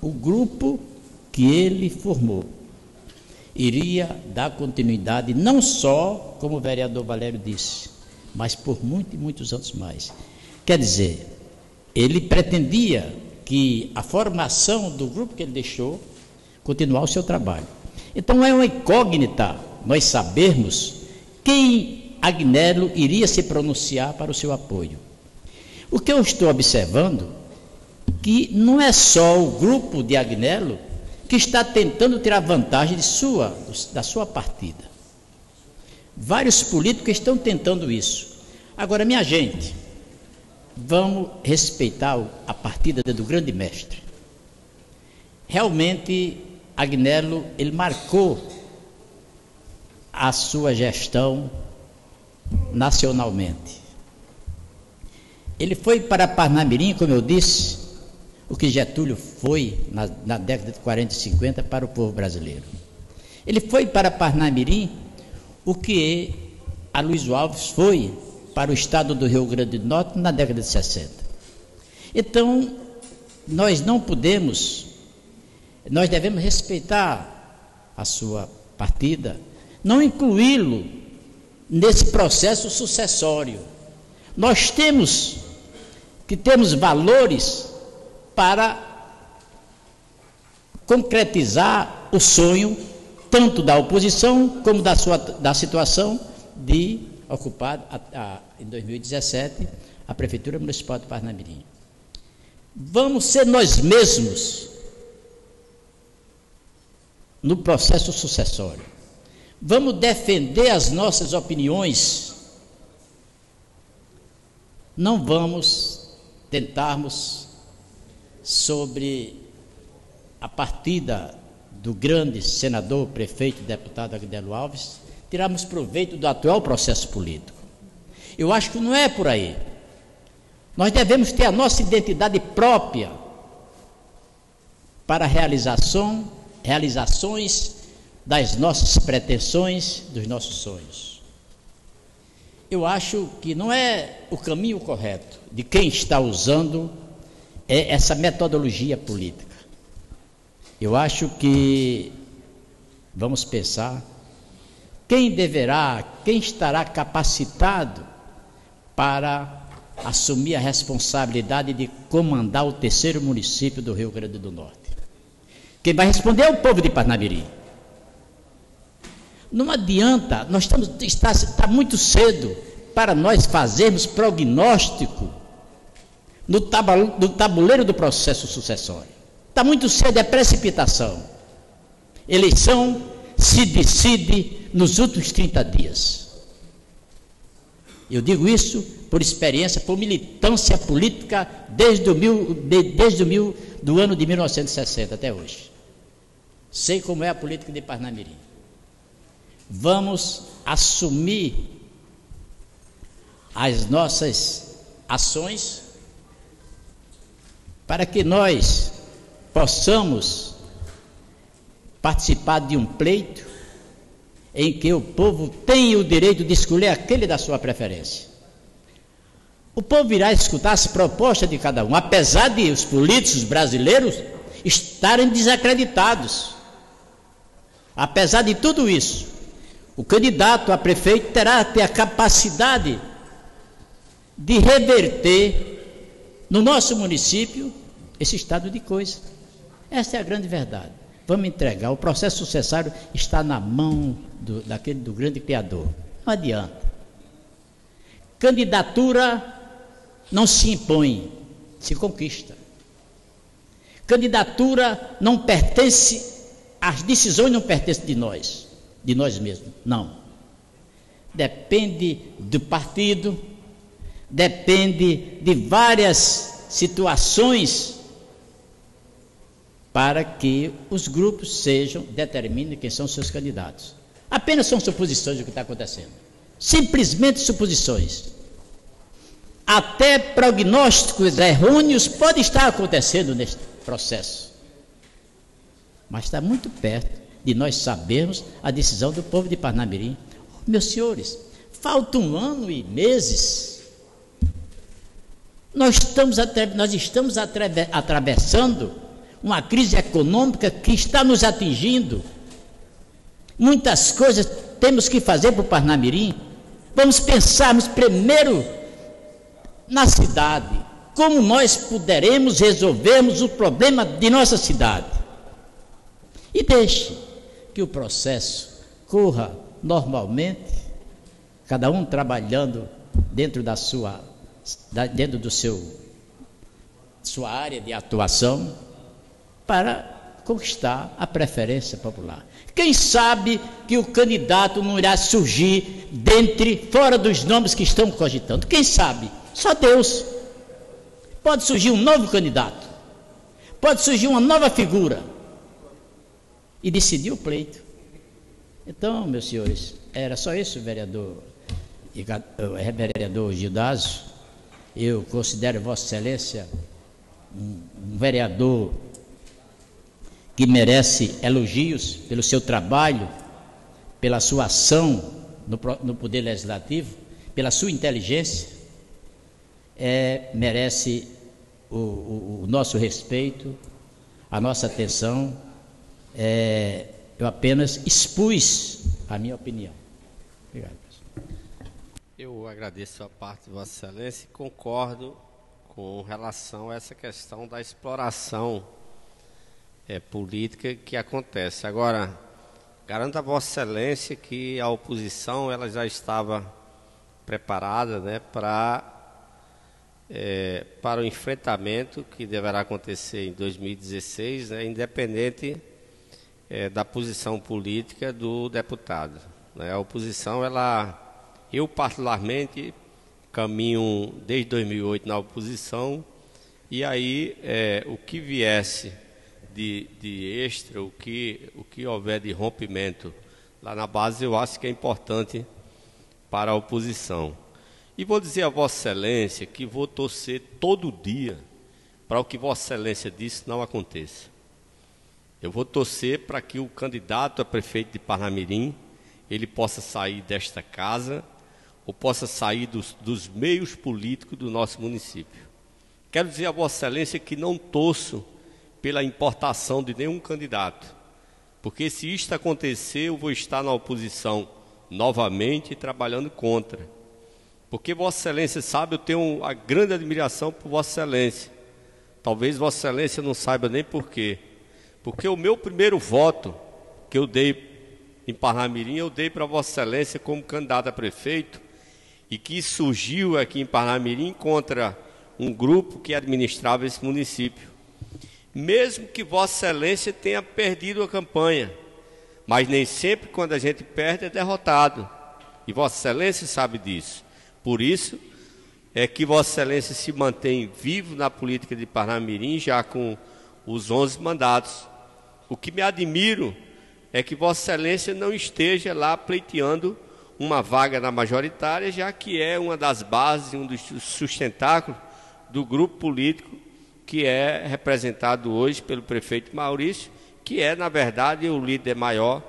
o grupo que ele formou iria dar continuidade, não só, como o vereador Valério disse, mas por muitos anos mais. Quer dizer, ele pretendia que a formação do grupo que ele deixou continuar o seu trabalho. Então é uma incógnita nós sabermos quem Agnello iria se pronunciar para o seu apoio. O que eu estou observando que não é só o grupo de Agnello que está tentando tirar vantagem da sua partida. Vários políticos estão tentando isso. Agora, minha gente, vamos respeitar a partida do grande mestre. Realmente, Agnello, ele marcou a sua gestão nacionalmente. Ele foi para Parnamirim, como eu disse, o que Getúlio foi na década de 40 e 50 para o povo brasileiro. Ele foi para Parnamirim o que Aloysio Alves foi para o estado do Rio Grande do Norte na década de 60. Então, nós devemos respeitar a sua partida, não incluí-lo nesse processo sucessório. Nós temos valores para concretizar o sonho tanto da oposição como da situação de ocupar em 2017 a Prefeitura Municipal de Parnamirim. Vamos ser nós mesmos no processo sucessório. Vamos defender as nossas opiniões. Não vamos tentarmos, sobre a partida do grande senador, prefeito e deputado Agnello Alves, tirarmos proveito do atual processo político. Eu acho que não é por aí. Nós devemos ter a nossa identidade própria para realizações das nossas pretensões, dos nossos sonhos. Eu acho que não é o caminho correto de quem está usando essa metodologia política. Eu acho que vamos pensar quem estará capacitado para assumir a responsabilidade de comandar o terceiro município do Rio Grande do Norte. Quem vai responder é o povo de Parnamirim. Não adianta, está muito cedo para nós fazermos prognóstico no tabuleiro do processo sucessório. Está muito cedo, é precipitação. Eleição se decide nos últimos 30 dias. Eu digo isso por experiência, por militância política desde do ano de 1960 até hoje. Sei como é a política de Parnamirim. Vamos assumir as nossas ações para que nós possamos participar de um pleito em que o povo tem o direito de escolher aquele da sua preferência. O povo irá escutar as propostas de cada um, apesar de os políticos brasileiros estarem desacreditados. Apesar de tudo isso, o candidato a prefeito terá que ter a capacidade de reverter no nosso município esse estado de coisa. Essa é a grande verdade. Vamos entregar. O processo sucessório está na mão do grande Criador. Não adianta. Candidatura não se impõe, se conquista. Candidatura não pertence, as decisões não pertencem de nós mesmos, não. Depende do partido, depende de várias situações para que os grupos determinem quem são seus candidatos. Apenas são suposições do que está acontecendo. Simplesmente suposições. Até prognósticos errôneos podem estar acontecendo neste processo. Mas está muito perto de nós sabermos a decisão do povo de Parnamirim. Meus senhores, falta 1 ano e meses. Nós estamos atravessando uma crise econômica que está nos atingindo. Muitas coisas temos que fazer para o Parnamirim. Vamos pensarmos primeiro na cidade, como nós poderemos resolvermos o problema de nossa cidade. E deixe que o processo corra normalmente, cada um trabalhando dentro da sua área de atuação, para conquistar a preferência popular. Quem sabe que o candidato não irá surgir fora dos nomes que estão cogitando? Quem sabe? Só Deus. Pode surgir um novo candidato, pode surgir uma nova figura e decidir o pleito. Então, meus senhores, era só isso, vereador Gildásio. Eu considero Vossa Excelência um vereador que merece elogios pelo seu trabalho, pela sua ação no Poder Legislativo, pela sua inteligência, merece o nosso respeito, a nossa atenção. Eu apenas expus a minha opinião. Obrigado, pessoal. Eu agradeço a parte de Vossa Excelência e concordo com relação a essa questão da exploração política que acontece. Agora, garanto a Vossa Excelência que a oposição ela já estava preparada, né, para o enfrentamento que deverá acontecer em 2016, né, independente da posição política do deputado. Né. A oposição, eu particularmente caminho desde 2008 na oposição, e aí o que viesse de extra, o que houver de rompimento lá na base, eu acho que é importante para a oposição. E vou dizer a Vossa Excelência que vou torcer todo dia para o que Vossa Excelência disse não aconteça. Eu vou torcer para que o candidato a prefeito de Parnamirim, ele possa sair desta casa, ou possa sair dos meios políticos do nosso município. Quero dizer a Vossa Excelência que não torço pela importação de nenhum candidato, porque se isto acontecer, eu vou estar na oposição novamente trabalhando contra. Porque Vossa Excelência sabe, eu tenho uma grande admiração por Vossa Excelência. Talvez Vossa Excelência não saiba nem por quê. Porque o meu primeiro voto que eu dei em Parnamirim, eu dei para Vossa Excelência como candidato a prefeito, e que surgiu aqui em Parnamirim contra um grupo que administrava esse município. Mesmo que Vossa Excelência tenha perdido a campanha, mas nem sempre quando a gente perde é derrotado. E Vossa Excelência sabe disso. Por isso é que Vossa Excelência se mantém vivo na política de Parnamirim, já com os 11 mandatos. O que me admiro é que Vossa Excelência não esteja lá pleiteando uma vaga na majoritária, já que é uma das bases, um dos sustentáculos do grupo político que é representado hoje pelo prefeito Maurício que é, na verdade, o líder maior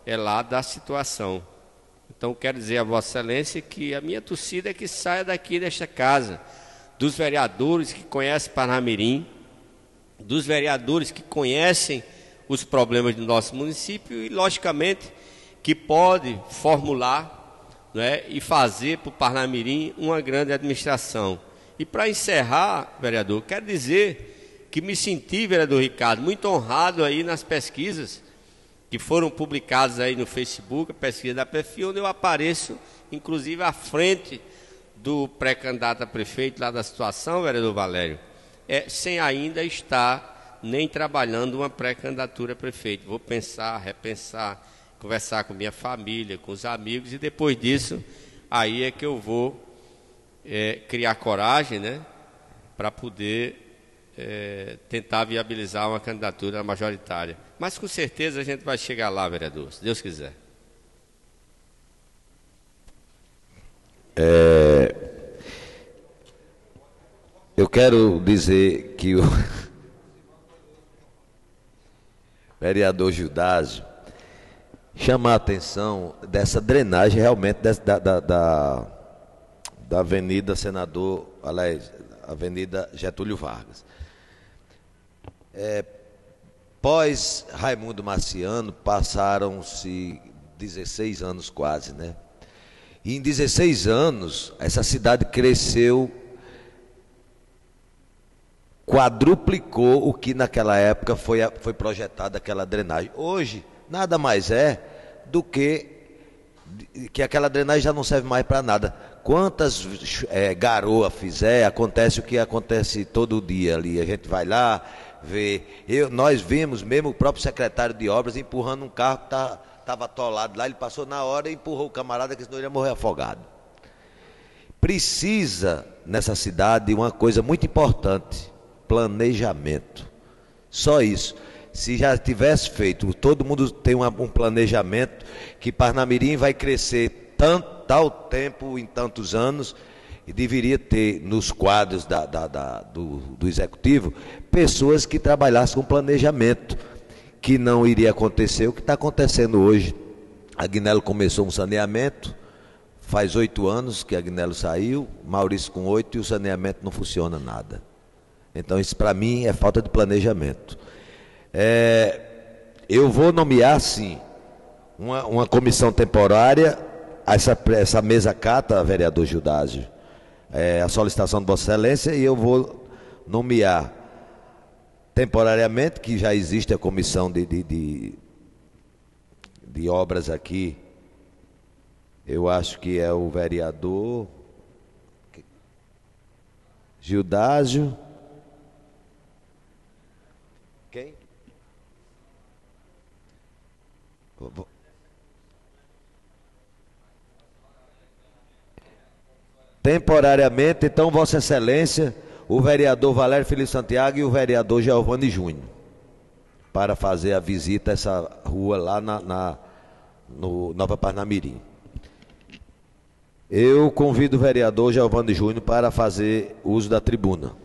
lá da situação. Então, quero dizer a Vossa Excelência que a minha torcida é que saia daqui desta casa, dos vereadores que conhecem Parnamirim, dos vereadores que conhecem os problemas do nosso município e, logicamente, que pode formular, né, e fazer para o Parnamirim uma grande administração. E para encerrar, vereador, quero dizer que me senti, vereador Ricardo, muito honrado aí nas pesquisas que foram publicadas aí no Facebook, a pesquisa da Perfil, onde eu apareço, inclusive, à frente do pré-candidato a prefeito lá da situação, vereador Valério, sem ainda estar nem trabalhando uma pré-candidatura a prefeito. Vou pensar, repensar, conversar com minha família, com os amigos, e depois disso, aí é que eu vou criar coragem, né, para poder tentar viabilizar uma candidatura majoritária. Mas com certeza a gente vai chegar lá, vereador, se Deus quiser. Eu quero dizer que o vereador Gildásio chama a atenção dessa drenagem realmente da Avenida Senador, aliás, Avenida Getúlio Vargas. Pós Raimundo Marciano, passaram-se 16 anos quase, né? E em 16 anos, essa cidade cresceu, quadruplicou o que naquela época foi projetada aquela drenagem. Hoje, nada mais é do que aquela drenagem já não serve mais para nada. Quantas garoas fizer, acontece o que acontece todo dia ali. A gente vai lá, vê. Nós vimos mesmo o próprio secretário de obras empurrando um carro que estava atolado lá. Ele passou na hora e empurrou o camarada, que senão ele ia morrer afogado. Precisa, nessa cidade, uma coisa muito importante: planejamento. Só isso. Se já tivesse feito, todo mundo tem um planejamento, que Parnamirim vai crescer tal tempo, em tantos anos, e deveria ter nos quadros do executivo pessoas que trabalhassem com planejamento, que não iria acontecer o que está acontecendo hoje. A Agnello começou um saneamento, faz 8 anos que a Agnello saiu, Maurício com 8, e o saneamento não funciona nada. Então isso para mim é falta de planejamento. Eu vou nomear sim uma comissão temporária. Essa mesa cata, vereador Gildásio, a solicitação de Vossa Excelência, e eu vou nomear temporariamente, que já existe a comissão de obras aqui. Eu acho que é o vereador Gildásio. Quem? Temporariamente, então, Vossa Excelência, o vereador Valério Felipe Santiago e o vereador Giovanni Júnior, para fazer a visita a essa rua lá no Nova Parnamirim. Eu convido o vereador Giovanni Júnior para fazer uso da tribuna.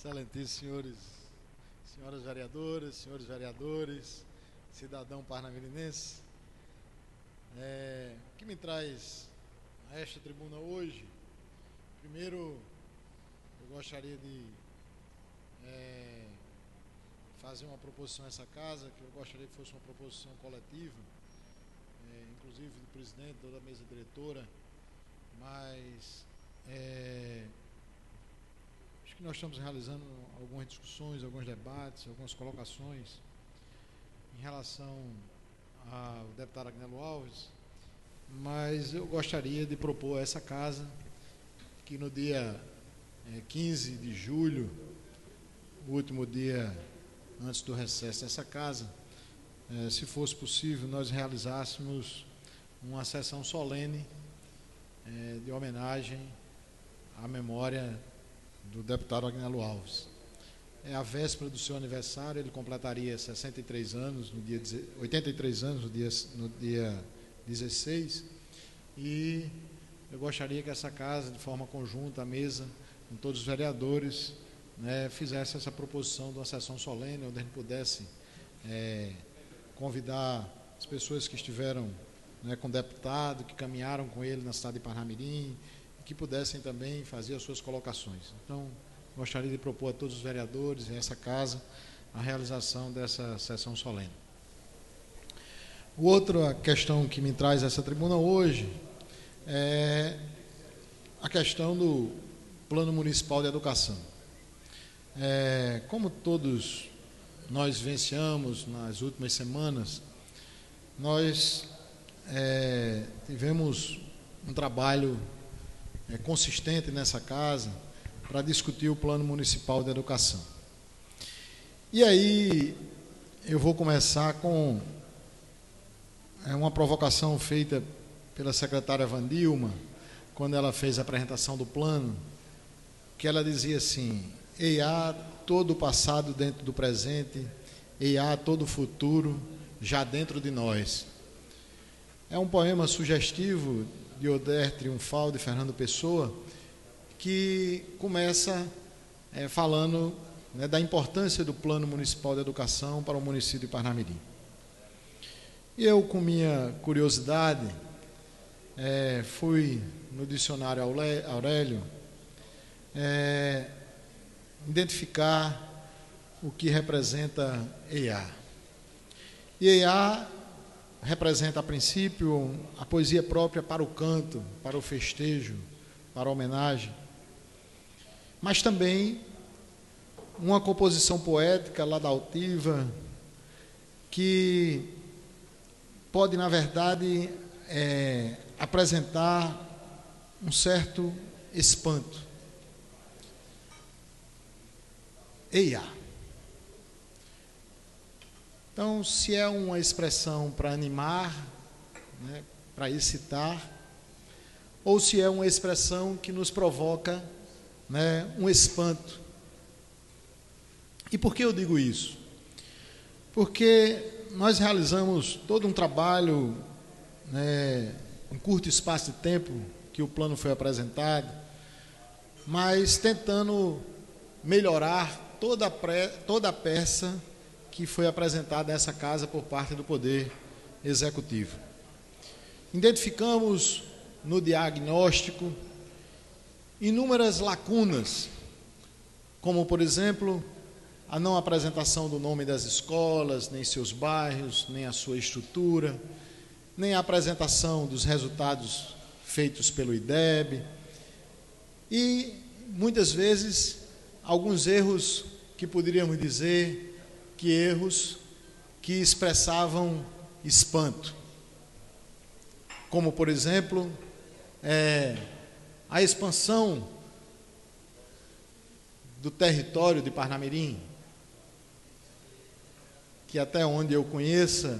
Excelentíssimos senhoras vereadoras, senhores vereadores, cidadão parnamirinense, o que me traz a esta tribuna hoje? Primeiro, eu gostaria de fazer uma proposição a essa casa, que eu gostaria que fosse uma proposição coletiva, inclusive do presidente, toda a mesa diretora, mas Acho que nós estamos realizando algumas discussões, alguns debates, algumas colocações em relação ao deputado Agnello Alves, mas eu gostaria de propor a essa casa que no dia 15 de julho, o último dia antes do recesso dessa casa, se fosse possível, nós realizássemos uma sessão solene de homenagem à memória do deputado Agnello Alves. É a véspera do seu aniversário, ele completaria 83 anos, 83 anos no dia 16, e eu gostaria que essa casa, de forma conjunta, a mesa, com todos os vereadores, fizesse essa proposição de uma sessão solene, onde a gente pudesse convidar as pessoas que estiveram com o deputado, que caminharam com ele na cidade de Parnamirim, e que pudessem também fazer as suas colocações. Então, gostaria de propor a todos os vereadores e a essa casa a realização dessa sessão solene. Outra questão que me traz a essa tribuna hoje é a questão do Plano Municipal de Educação. Como todos nós vivenciamos nas últimas semanas, nós tivemos um trabalho consistente nessa casa para discutir o Plano Municipal de Educação. E aí eu vou começar com uma provocação feita pela secretária Vandilma, quando ela fez a apresentação do plano, que ela dizia assim: EIA, todo o passado dentro do presente, EIA, todo o futuro já dentro de nós. É um poema sugestivo de Oder Triunfal, de Fernando Pessoa, que começa falando da importância do Plano Municipal de Educação para o município de Parnamirim. E eu, com minha curiosidade, fui no dicionário Aurélio identificar o que representa EIA. E EIA representa, a princípio, a poesia própria para o canto, para o festejo, para a homenagem, mas também uma composição poética ladautiva que pode, na verdade, apresentar um certo espanto. EIA. Então, se é uma expressão para animar, para excitar, ou se é uma expressão que nos provoca um espanto. E por que eu digo isso? Porque nós realizamos todo um trabalho em curto espaço de tempo que o plano foi apresentado, mas tentando melhorar toda a peça que foi apresentada a essa casa por parte do Poder Executivo. Identificamos no diagnóstico inúmeras lacunas, como, por exemplo, a não apresentação do nome das escolas, nem seus bairros, nem a sua estrutura, nem a apresentação dos resultados feitos pelo IDEB, e, muitas vezes, alguns erros que poderíamos dizer que erros que expressavam espanto, como, por exemplo, a expansão do território de Parnamirim, que até onde eu conheça,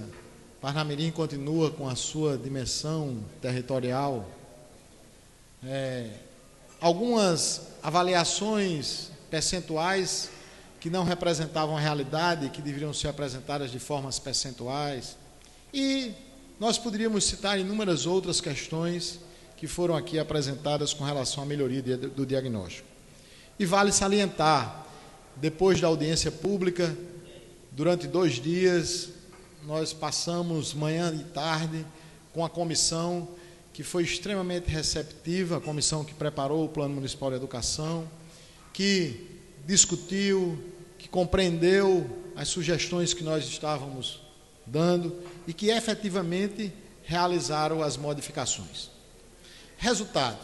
Parnamirim continua com a sua dimensão territorial. Algumas avaliações percentuais que não representavam a realidade, que deveriam ser apresentadas de formas percentuais. E nós poderíamos citar inúmeras outras questões que foram aqui apresentadas com relação à melhoria do diagnóstico. E vale salientar, depois da audiência pública, durante 2 dias, nós passamos manhã e tarde com a comissão que foi extremamente receptiva, a comissão que preparou o Plano Municipal de Educação, que discutiu, que compreendeu as sugestões que nós estávamos dando e que efetivamente realizaram as modificações. Resultado,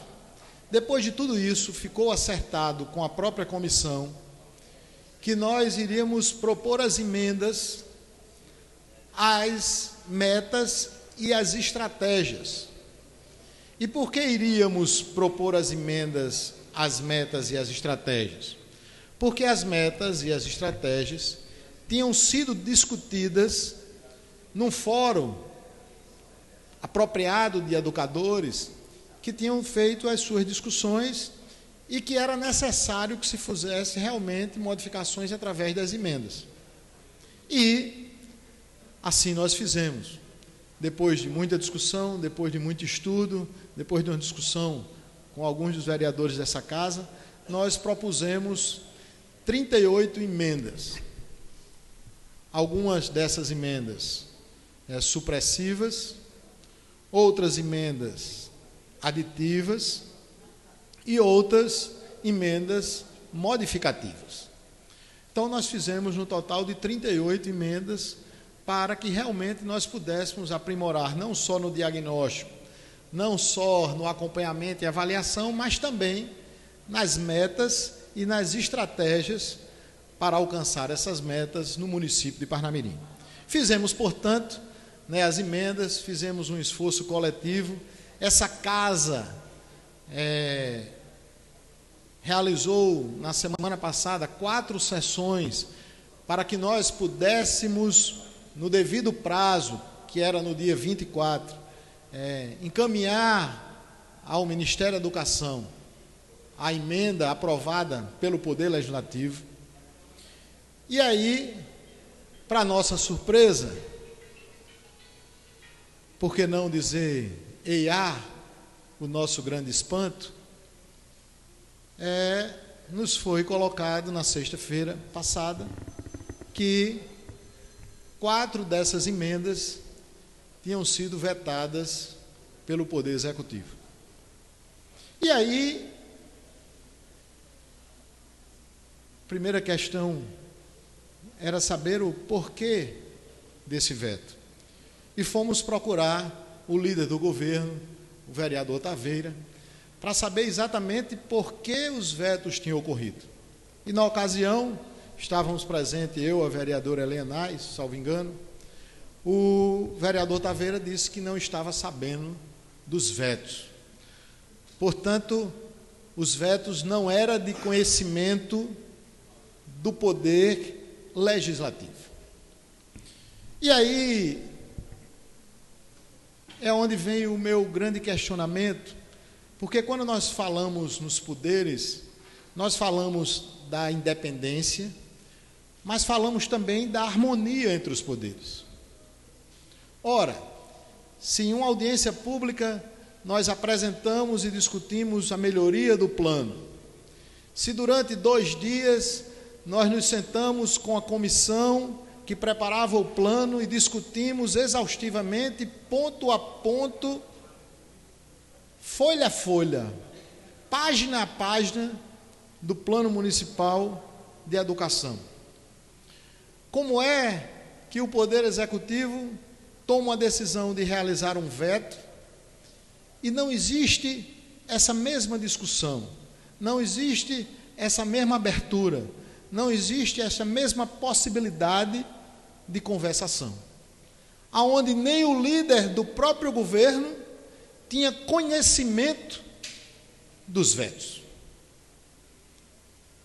Depois de tudo isso, ficou acertado com a própria comissão que nós iríamos propor as emendas às metas e às estratégias. E por que iríamos propor as emendas às metas e às estratégias? Porque as metas e as estratégias tinham sido discutidas num fórum apropriado de educadores que tinham feito as suas discussões e que era necessário que se fizesse realmente modificações através das emendas. E assim nós fizemos. Depois de muita discussão, depois de muito estudo, depois de uma discussão com alguns dos vereadores dessa casa, nós propusemos 38 emendas. Algumas dessas emendas supressivas, outras emendas aditivas e outras emendas modificativas. Então, nós fizemos um total de 38 emendas para que realmente nós pudéssemos aprimorar não só no diagnóstico, não só no acompanhamento e avaliação, mas também nas metas e nas estratégias para alcançar essas metas no município de Parnamirim. Fizemos, portanto, as emendas, fizemos um esforço coletivo. Essa casa realizou, na semana passada, 4 sessões para que nós pudéssemos, no devido prazo, que era no dia 24, encaminhar ao Ministério da Educação a emenda aprovada pelo Poder Legislativo. E aí, para nossa surpresa, por que não dizer eiá, o nosso grande espanto, nos foi colocado na sexta-feira passada que 4 dessas emendas tinham sido vetadas pelo Poder Executivo. E aí, a primeira questão era saber o porquê desse veto. E fomos procurar o líder do governo, o vereador Taveira, para saber exatamente por que os vetos tinham ocorrido. E na ocasião, estávamos presentes, eu, a vereadora Helena, salvo engano, o vereador Taveira disse que não estava sabendo dos vetos. Portanto, os vetos não eram de conhecimento do Poder Legislativo. E aí é onde vem o meu grande questionamento, porque quando nós falamos nos poderes, nós falamos da independência, mas falamos também da harmonia entre os poderes. Ora, se em uma audiência pública nós apresentamos e discutimos a melhoria do plano, se durante 2 dias nós nos sentamos com a comissão que preparava o plano e discutimos exaustivamente, ponto a ponto, folha a folha, página a página do Plano Municipal de Educação. Como é que o Poder Executivo toma a decisão de realizar um veto e não existe essa mesma discussão, não existe essa mesma abertura, não existe essa mesma possibilidade de conversação, aonde nem o líder do próprio governo tinha conhecimento dos vetos.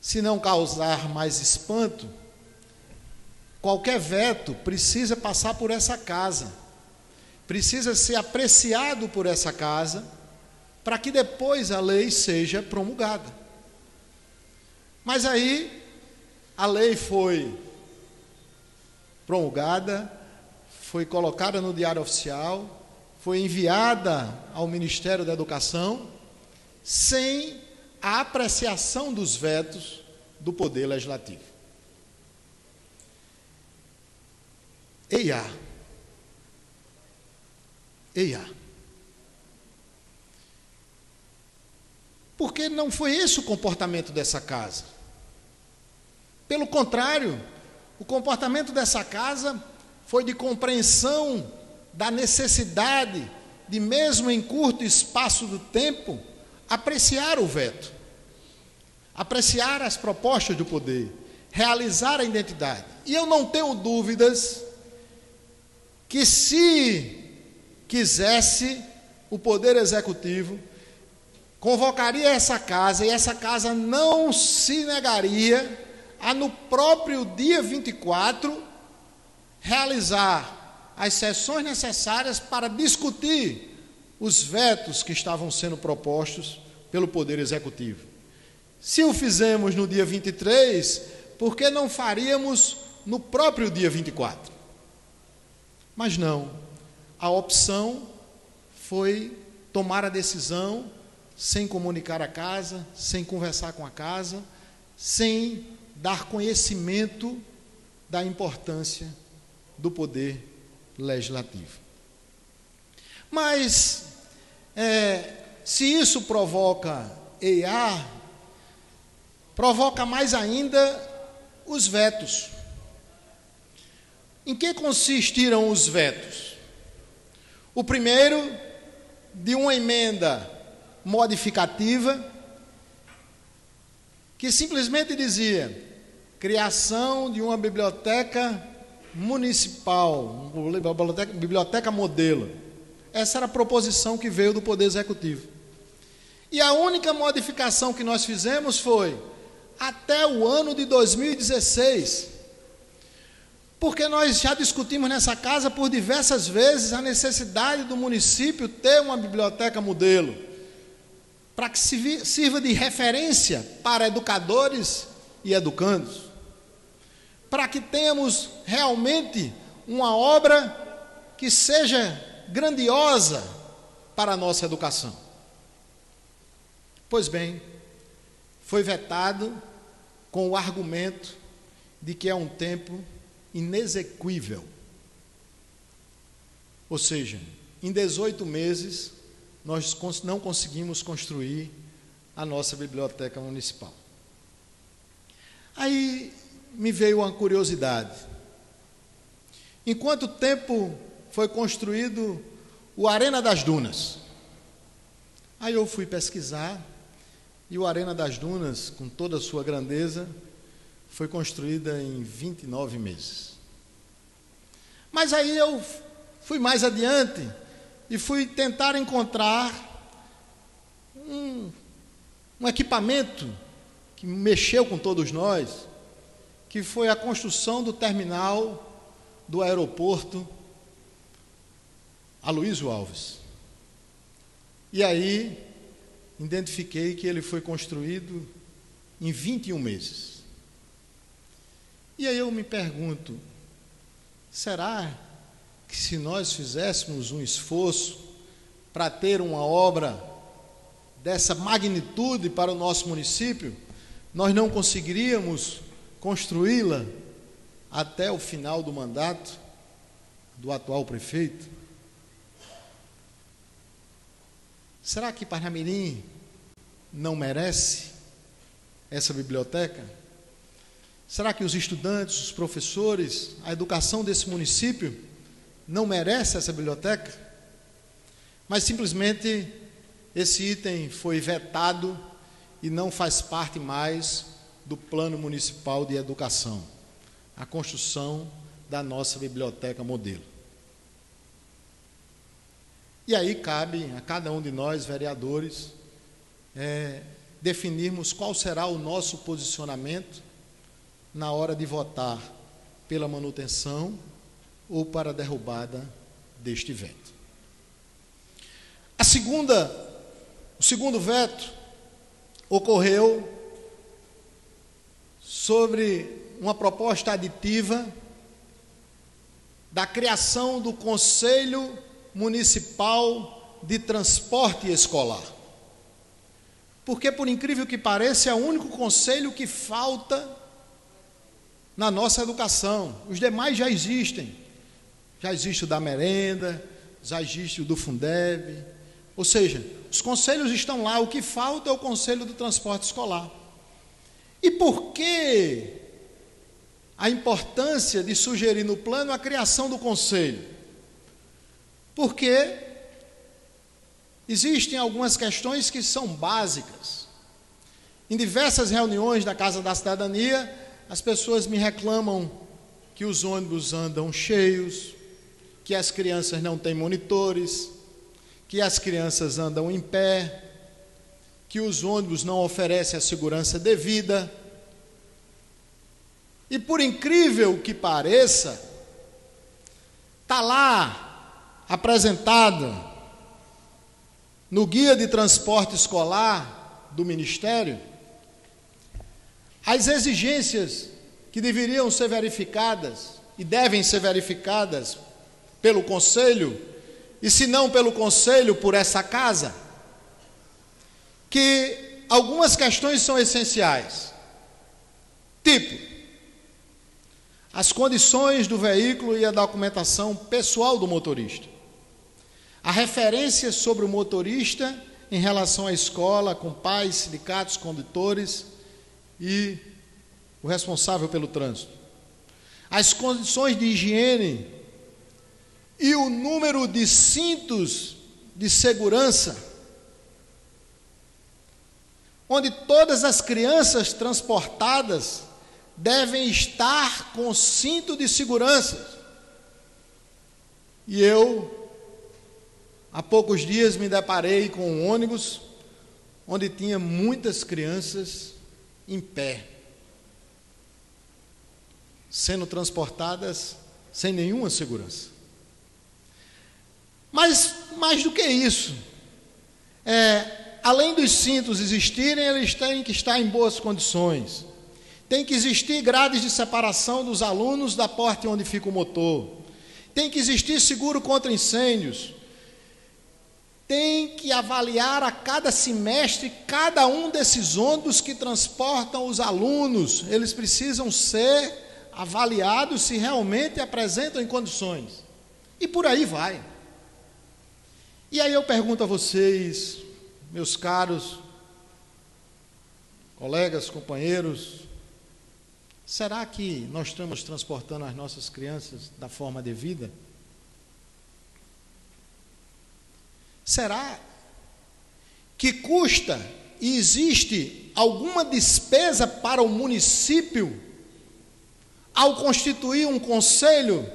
Se não causar mais espanto, qualquer veto precisa passar por essa casa, precisa ser apreciado por essa casa, para que depois a lei seja promulgada. Mas aí, a lei foi promulgada, foi colocada no Diário Oficial, foi enviada ao Ministério da Educação, sem a apreciação dos vetos do Poder Legislativo. Eiá. Porque não foi esse o comportamento dessa casa. Pelo contrário, o comportamento dessa casa foi de compreensão da necessidade de, mesmo em curto espaço do tempo, apreciar o veto, apreciar as propostas do poder, realizar a identidade. E eu não tenho dúvidas que, se quisesse, o Poder Executivo convocaria essa casa, e essa casa não se negaria a, no próprio dia 24, realizar as sessões necessárias para discutir os vetos que estavam sendo propostos pelo Poder Executivo. Se o fizemos no dia 23, por que não faríamos no próprio dia 24? Mas não, a opção foi tomar a decisão sem comunicar a casa, sem conversar com a casa, sem dar conhecimento da importância do Poder Legislativo. Mas, se isso provoca EIA, provoca mais ainda os vetos. Em que consistiram os vetos? O primeiro, de uma emenda modificativa, que simplesmente dizia: criação de uma biblioteca municipal, biblioteca modelo. Essa era a proposição que veio do Poder Executivo. E a única modificação que nós fizemos foi até o ano de 2016, porque nós já discutimos nessa casa por diversas vezes a necessidade do município ter uma biblioteca modelo, para que sirva de referência para educadores e educandos, para que tenhamos realmente uma obra que seja grandiosa para a nossa educação. Pois bem, foi vetado com o argumento de que é um tempo inexequível. Ou seja, em 18 meses, nós não conseguimos construir a nossa biblioteca municipal. Aí me veio uma curiosidade. Em quanto tempo foi construído o Arena das Dunas? Aí eu fui pesquisar, e o Arena das Dunas, com toda a sua grandeza, foi construída em 29 meses. Mas aí eu fui mais adiante e fui tentar encontrar um equipamento que mexeu com todos nós, que foi a construção do terminal do aeroporto Aloysio Alves. E aí identifiquei que ele foi construído em 21 meses. E aí eu me pergunto, será que se nós fizéssemos um esforço para ter uma obra dessa magnitude para o nosso município, nós não conseguiríamos construí-la até o final do mandato do atual prefeito? Será que Parnamirim não merece essa biblioteca? Será que os estudantes, os professores, a educação desse município não merece essa biblioteca? Mas simplesmente esse item foi vetado e não faz parte mais do Plano Municipal de Educação, a construção da nossa biblioteca modelo. E aí cabe a cada um de nós, vereadores, definirmos qual será o nosso posicionamento na hora de votar pela manutenção ou para a derrubada deste veto. O segundo veto ocorreu sobre uma proposta aditiva da criação do Conselho Municipal de Transporte Escolar. Porque, por incrível que pareça, é o único conselho que falta na nossa educação. Os demais já existem. Já existe o da merenda, já existe o do Fundeb. Ou seja, os conselhos estão lá, o que falta é o Conselho do Transporte Escolar. E por que a importância de sugerir no plano a criação do conselho? Porque existem algumas questões que são básicas. Em diversas reuniões da Casa da Cidadania, as pessoas me reclamam que os ônibus andam cheios, que as crianças não têm monitores, que as crianças andam em pé, que os ônibus não oferecem a segurança devida. E por incrível que pareça, está lá apresentado no guia de transporte escolar do Ministério as exigências que deveriam ser verificadas e devem ser verificadas pelo Conselho, e se não pelo Conselho, por essa casa, que algumas questões são essenciais, tipo, as condições do veículo e a documentação pessoal do motorista, a referência sobre o motorista em relação à escola, com pais, sindicatos, condutores e o responsável pelo trânsito, as condições de higiene e o número de cintos de segurança, onde todas as crianças transportadas devem estar com cinto de segurança. E eu, há poucos dias, me deparei com um ônibus onde tinha muitas crianças em pé, sendo transportadas sem nenhuma segurança. Mas, mais do que isso, além dos cintos existirem, eles têm que estar em boas condições. Tem que existir grades de separação dos alunos da porta onde fica o motor. Tem que existir seguro contra incêndios. Tem que avaliar a cada semestre cada um desses ônibus que transportam os alunos. Eles precisam ser avaliados se realmente apresentam em condições. E por aí vai. E aí eu pergunto a vocês, meus caros colegas, companheiros, será que nós estamos transportando as nossas crianças da forma devida? Será que custa e existe alguma despesa para o município ao constituir um conselho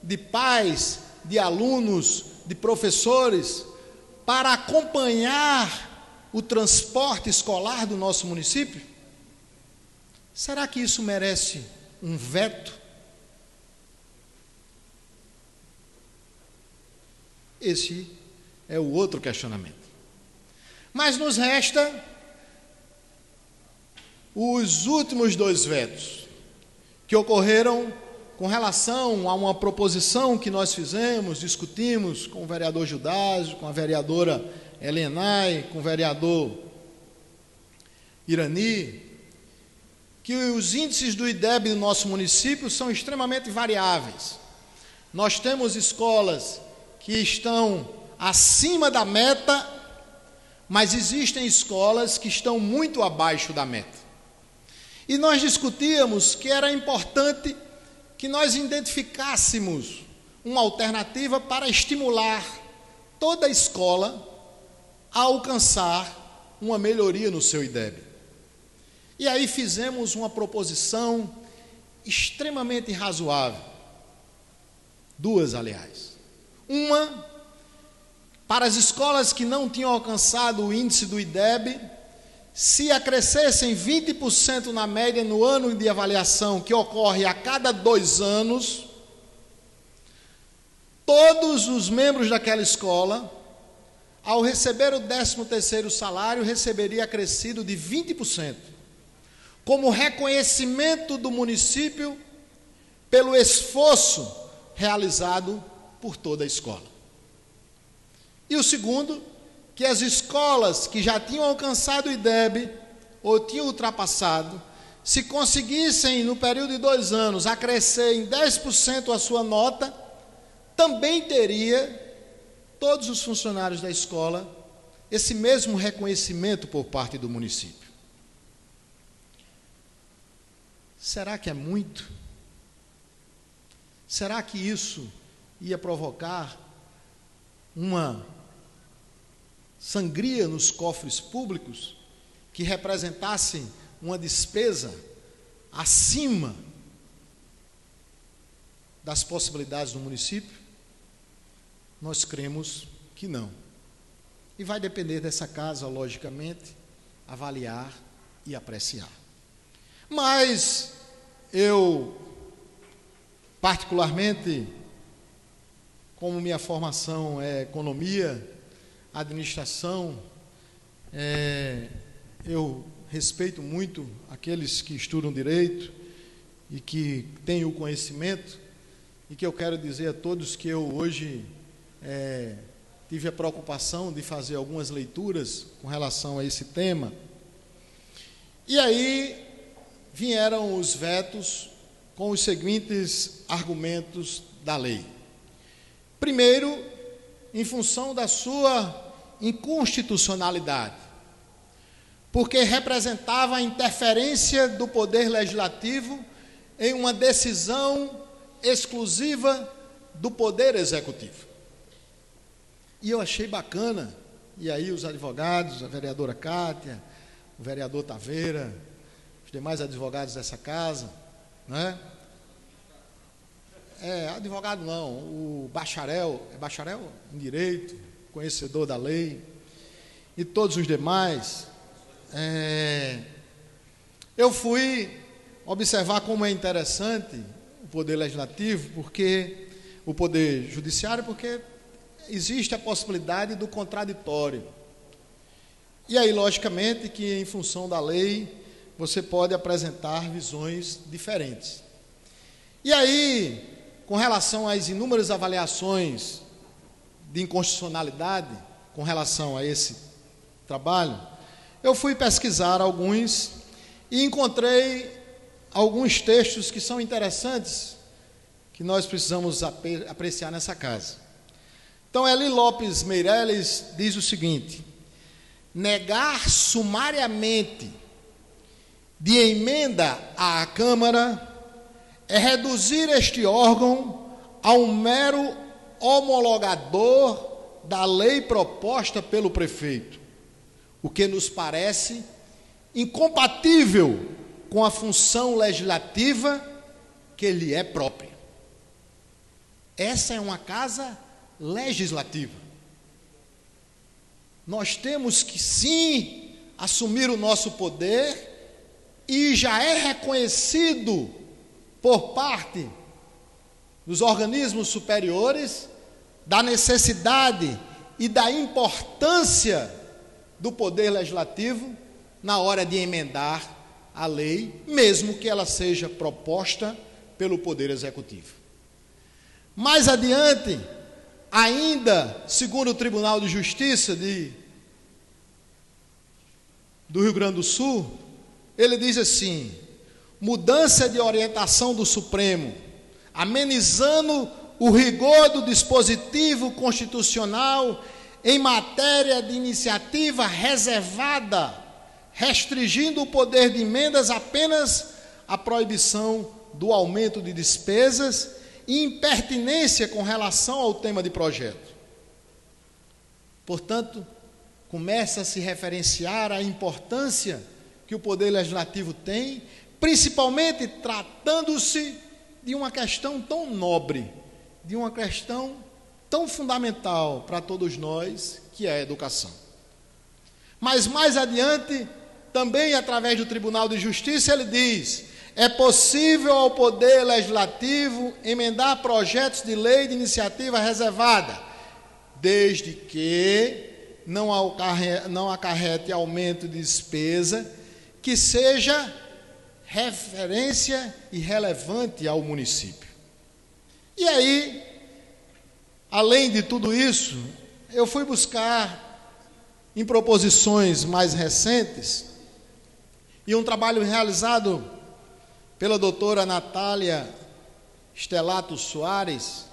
de pais, de alunos, de professores, para acompanhar o transporte escolar do nosso município? Será que isso merece um veto? Esse é o outro questionamento. Mas nos resta os últimos dois vetos, que ocorreram com relação a uma proposição que nós fizemos, discutimos com o vereador Judásio, com a vereadora Helenay, com o vereador Irani, que os índices do IDEB no nosso município são extremamente variáveis. Nós temos escolas que estão acima da meta, mas existem escolas que estão muito abaixo da meta. E nós discutíamos que era importante que nós identificássemos uma alternativa para estimular toda a escola a alcançar uma melhoria no seu IDEB. E aí fizemos uma proposição extremamente razoável. Duas, aliás. Uma, para as escolas que não tinham alcançado o índice do IDEB, se acrescessem 20% na média no ano de avaliação, que ocorre a cada 2 anos, todos os membros daquela escola, ao receber o 13º salário, receberia acrescido de 20%, como reconhecimento do município pelo esforço realizado por toda a escola. E o segundo, que as escolas que já tinham alcançado o IDEB ou tinham ultrapassado, se conseguissem no período de 2 anos acrescer em 10% a sua nota, também teria todos os funcionários da escola esse mesmo reconhecimento por parte do município. Será que é muito? Será que isso ia provocar uma sangria nos cofres públicos que representasse uma despesa acima das possibilidades do município? Nós cremos que não. E vai depender dessa casa, logicamente, avaliar e apreciar. Mas eu, particularmente, como minha formação é economia, administração, eu respeito muito aqueles que estudam direito e que têm o conhecimento, e que eu quero dizer a todos que eu hoje tive a preocupação de fazer algumas leituras com relação a esse tema. E aí vieram os vetos com os seguintes argumentos da lei. Primeiro, em função da sua inconstitucionalidade, porque representava a interferência do Poder Legislativo em uma decisão exclusiva do Poder Executivo. E eu achei bacana, e aí os advogados, a vereadora Cátia, o vereador Taveira, os demais advogados dessa casa, né? Advogado não, o bacharel, é bacharel em direito, conhecedor da lei, e todos os demais, eu fui observar como é interessante o Poder Legislativo, porque o Poder Judiciário, porque existe a possibilidade do contraditório. E aí, logicamente, que em função da lei, você pode apresentar visões diferentes. E aí, com relação às inúmeras avaliações de inconstitucionalidade, com relação a esse trabalho, eu fui pesquisar alguns e encontrei alguns textos que são interessantes, que nós precisamos apreciar nessa casa. Então, Eli Lopes Meireles diz o seguinte: negar sumariamente de emenda à Câmara é reduzir este órgão a um mero homologador da lei proposta pelo prefeito, o que nos parece incompatível com a função legislativa que lhe é própria. Essa é uma casa legislativa. Nós temos que sim assumir o nosso poder, e já é reconhecido por parte dos organismos superiores da necessidade e da importância do poder legislativo na hora de emendar a lei, mesmo que ela seja proposta pelo Poder Executivo. Mais adiante, ainda segundo o Tribunal de Justiça do Rio Grande do Sul, ele diz assim: mudança de orientação do Supremo, amenizando o rigor do dispositivo constitucional em matéria de iniciativa reservada, restringindo o poder de emendas apenas à proibição do aumento de despesas e impertinência com relação ao tema de projeto. Portanto, começa a se referenciar a importância que o Poder Legislativo tem, principalmente tratando-se de uma questão tão nobre, de uma questão tão fundamental para todos nós, que é a educação. Mas mais adiante, também através do Tribunal de Justiça, ele diz: é possível ao Poder Legislativo emendar projetos de lei de iniciativa reservada, desde que não acarrete aumento de despesa que seja referência e relevante ao município. E aí, além de tudo isso, eu fui buscar em proposições mais recentes, e um trabalho realizado pela doutora Natália Stelato Soares.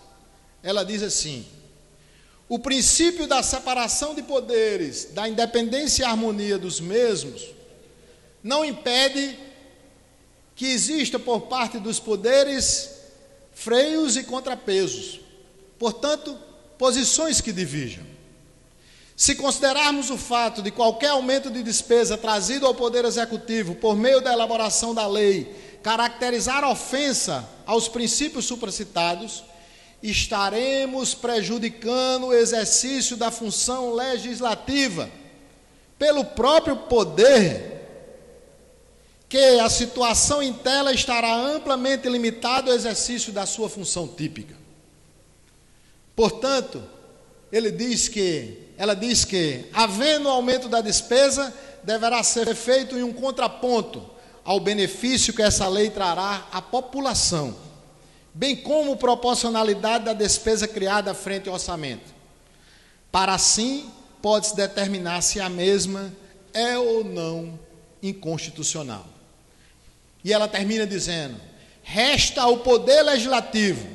Ela diz assim: o princípio da separação de poderes, da independência e harmonia dos mesmos, não impede que exista por parte dos poderes freios e contrapesos, portanto, posições que dividam. Se considerarmos o fato de qualquer aumento de despesa trazido ao Poder Executivo por meio da elaboração da lei caracterizar ofensa aos princípios supracitados, estaremos prejudicando o exercício da função legislativa pelo próprio poder, que a situação em tela estará amplamente limitado ao exercício da sua função típica. Portanto, ela diz que, havendo aumento da despesa, deverá ser feito em um contraponto ao benefício que essa lei trará à população, bem como proporcionalidade da despesa criada frente ao orçamento. Para assim, pode-se determinar se a mesma é ou não inconstitucional. E ela termina dizendo: resta ao Poder Legislativo,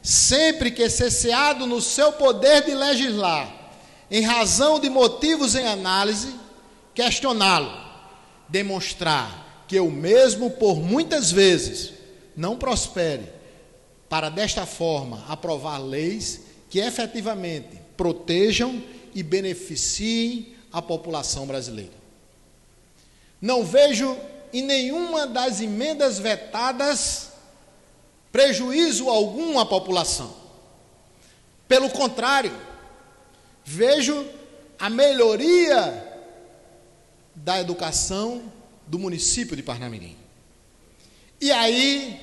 sempre que cesseado no seu poder de legislar, em razão de motivos em análise, questioná-lo, demonstrar que o mesmo por muitas vezes não prospere, para desta forma aprovar leis que efetivamente protejam e beneficiem a população brasileira. Não vejo em nenhuma das emendas vetadas prejuízo algum à população. Pelo contrário, vejo a melhoria da educação do município de Parnamirim. E aí,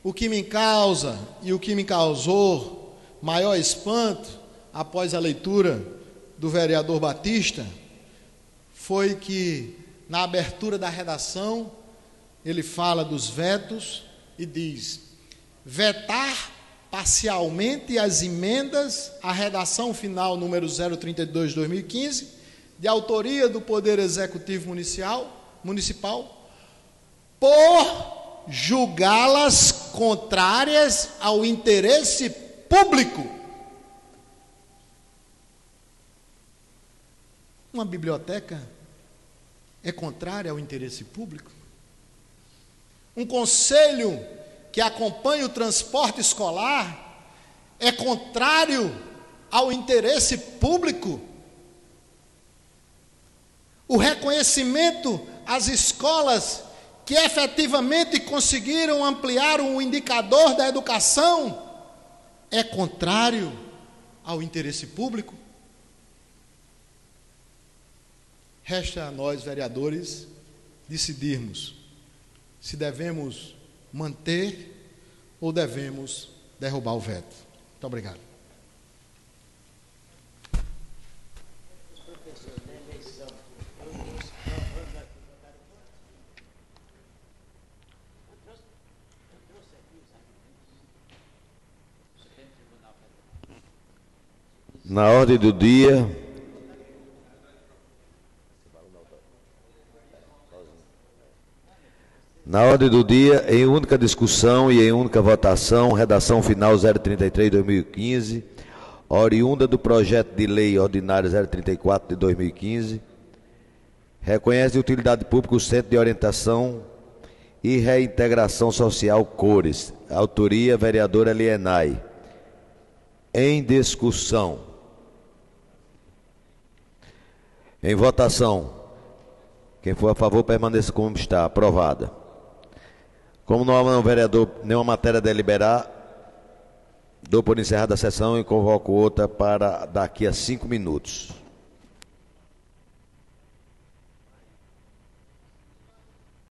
o que me causa e o que me causou maior espanto após a leitura do vereador Batista foi que, na abertura da redação, ele fala dos vetos e diz: vetar parcialmente as emendas à redação final número 032 de 2015, de autoria do Poder Executivo Municipal, por julgá-las contrárias ao interesse público. Uma biblioteca é contrária ao interesse público? Um conselho que acompanha o transporte escolar é contrário ao interesse público? O reconhecimento às escolas que efetivamente conseguiram ampliar o indicador da educação é contrário ao interesse público? Resta a nós, vereadores, decidirmos se devemos manter ou devemos derrubar o veto. Muito obrigado. Na ordem do dia, em única discussão e em única votação, redação final 033/2015, oriunda do projeto de lei ordinário 034 de 2015, reconhece de utilidade pública o Centro de Orientação e Reintegração Social Cores, autoria vereadora Elienay. Em discussão. Em votação. Quem for a favor, permaneça como está. Aprovada. Como não há vereador nenhuma matéria a deliberar, dou por encerrada a sessão e convoco outra para daqui a 5 minutos.